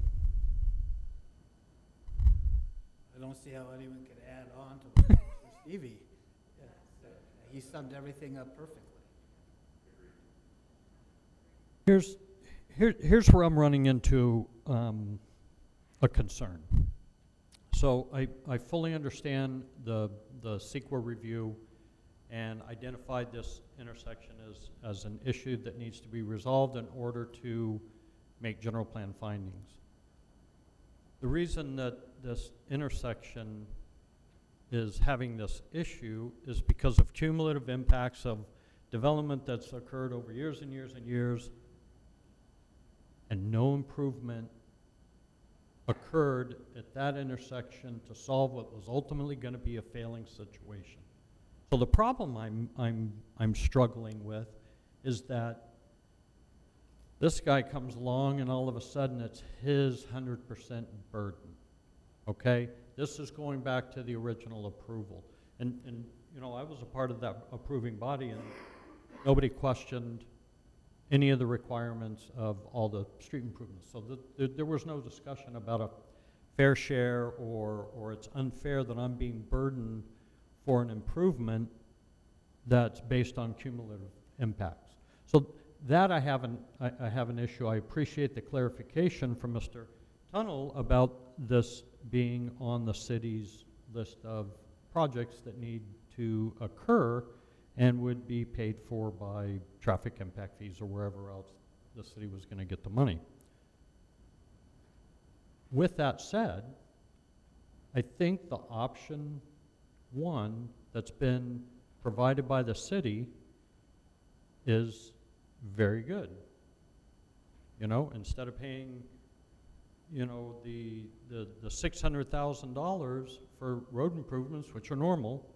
I don't see how anyone could add on to what Mr. Stevie. He summed everything up perfectly. Here's where I'm running into a concern. So I fully understand the CEQA review and identified this intersection as an issue that needs to be resolved in order to make general plan findings. The reason that this intersection is having this issue is because of cumulative impacts of development that's occurred over years and years and years, and no improvement occurred at that intersection to solve what was ultimately going to be a failing situation. So the problem I'm struggling with is that This guy comes along and all of a sudden it's his 100% burden, okay? This is going back to the original approval. And you know, I was a part of that approving body and nobody questioned any of the requirements of all the street improvements. So there was no discussion about a fair share or it's unfair that I'm being burdened for an improvement that's based on cumulative impacts. So that I have an issue. I appreciate the clarification from Mr. Tunnel about this being on the city's list of projects that need to occur and would be paid for by traffic impact fees or wherever else the city was going to get the money. With that said, I think the option one that's been provided by the city is very good. You know, instead of paying, you know, the $600,000 for road improvements, which are normal,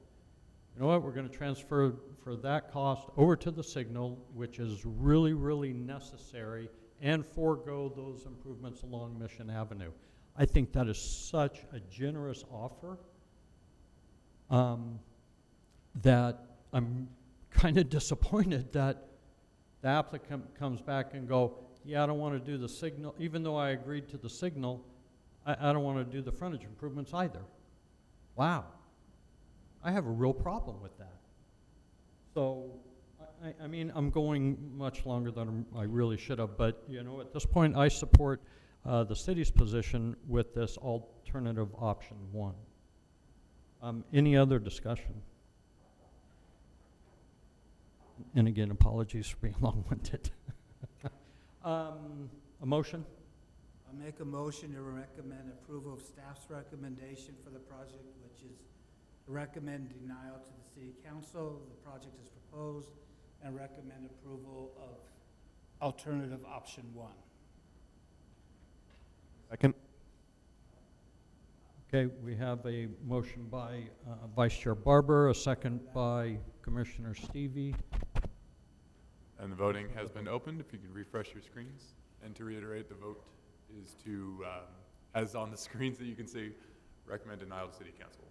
you know what, we're going to transfer for that cost over to the signal, which is really, really necessary, and forego those improvements along Mission Avenue. I think that is such a generous offer that I'm kind of disappointed that the applicant comes back and go, yeah, I don't want to do the signal, even though I agreed to the signal, I don't want to do the frontage improvements either. Wow. I have a real problem with that. So, I mean, I'm going much longer than I really should have, but, you know, at this point, I support the city's position with this alternative option one. Any other discussion? And again, apologies for being long-winded. A motion? I'll make a motion to recommend approval of staff's recommendation for the project, which is to recommend denial to the city council. The project is proposed, and recommend approval of alternative option one. Second. Okay, we have a motion by Vice Chair Barber, a second by Commissioner Stevie. And the voting has been opened. If you could refresh your screens. And to reiterate, the vote is to, as on the screens that you can see, recommend denial to City Council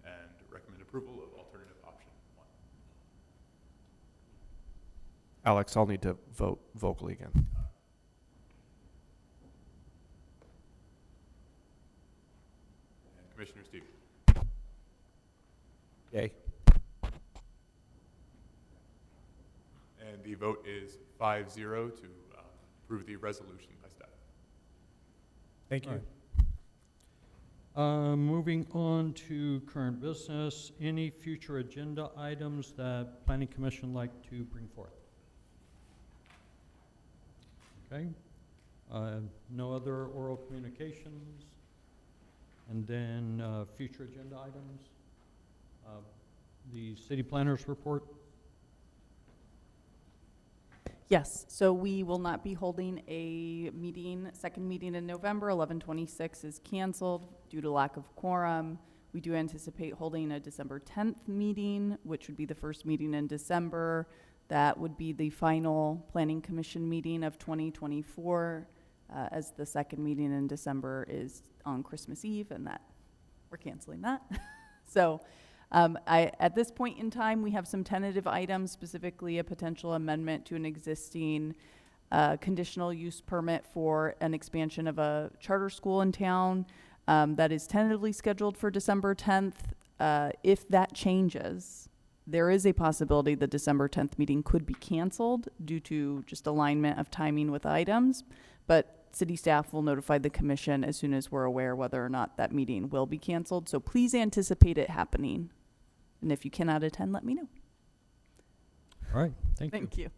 and recommend approval of alternative option one. Alex, I'll need to vote vocally again. And Commissioner Stevie. Yay. And the vote is 5-0 to approve the resolution by staff. Thank you. Right. Moving on to current business, any future agenda items that Planning Commission like to bring forth? Okay. No other oral communications? And then future agenda items? The city planners report? Yes, so we will not be holding a meeting, second meeting in November. 11/26 is canceled due to lack of quorum. We do anticipate holding a December 10th meeting, which would be the first meeting in December. That would be the final Planning Commission meeting of 2024, as the second meeting in December is on Christmas Eve, and that we're canceling that. So at this point in time, we have some tentative items, specifically a potential amendment to an existing conditional use permit for an expansion of a charter school in town that is tentatively scheduled for December 10th. If that changes, there is a possibility the December 10th meeting could be canceled due to just alignment of timing with items, but city staff will notify the commission as soon as we're aware whether or not that meeting will be canceled. So please anticipate it happening. And if you cannot attend, let me know. All right, thank you. Thank you.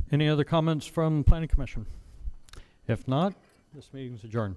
Any other comments from Planning Commission? If not, this meeting is adjourned.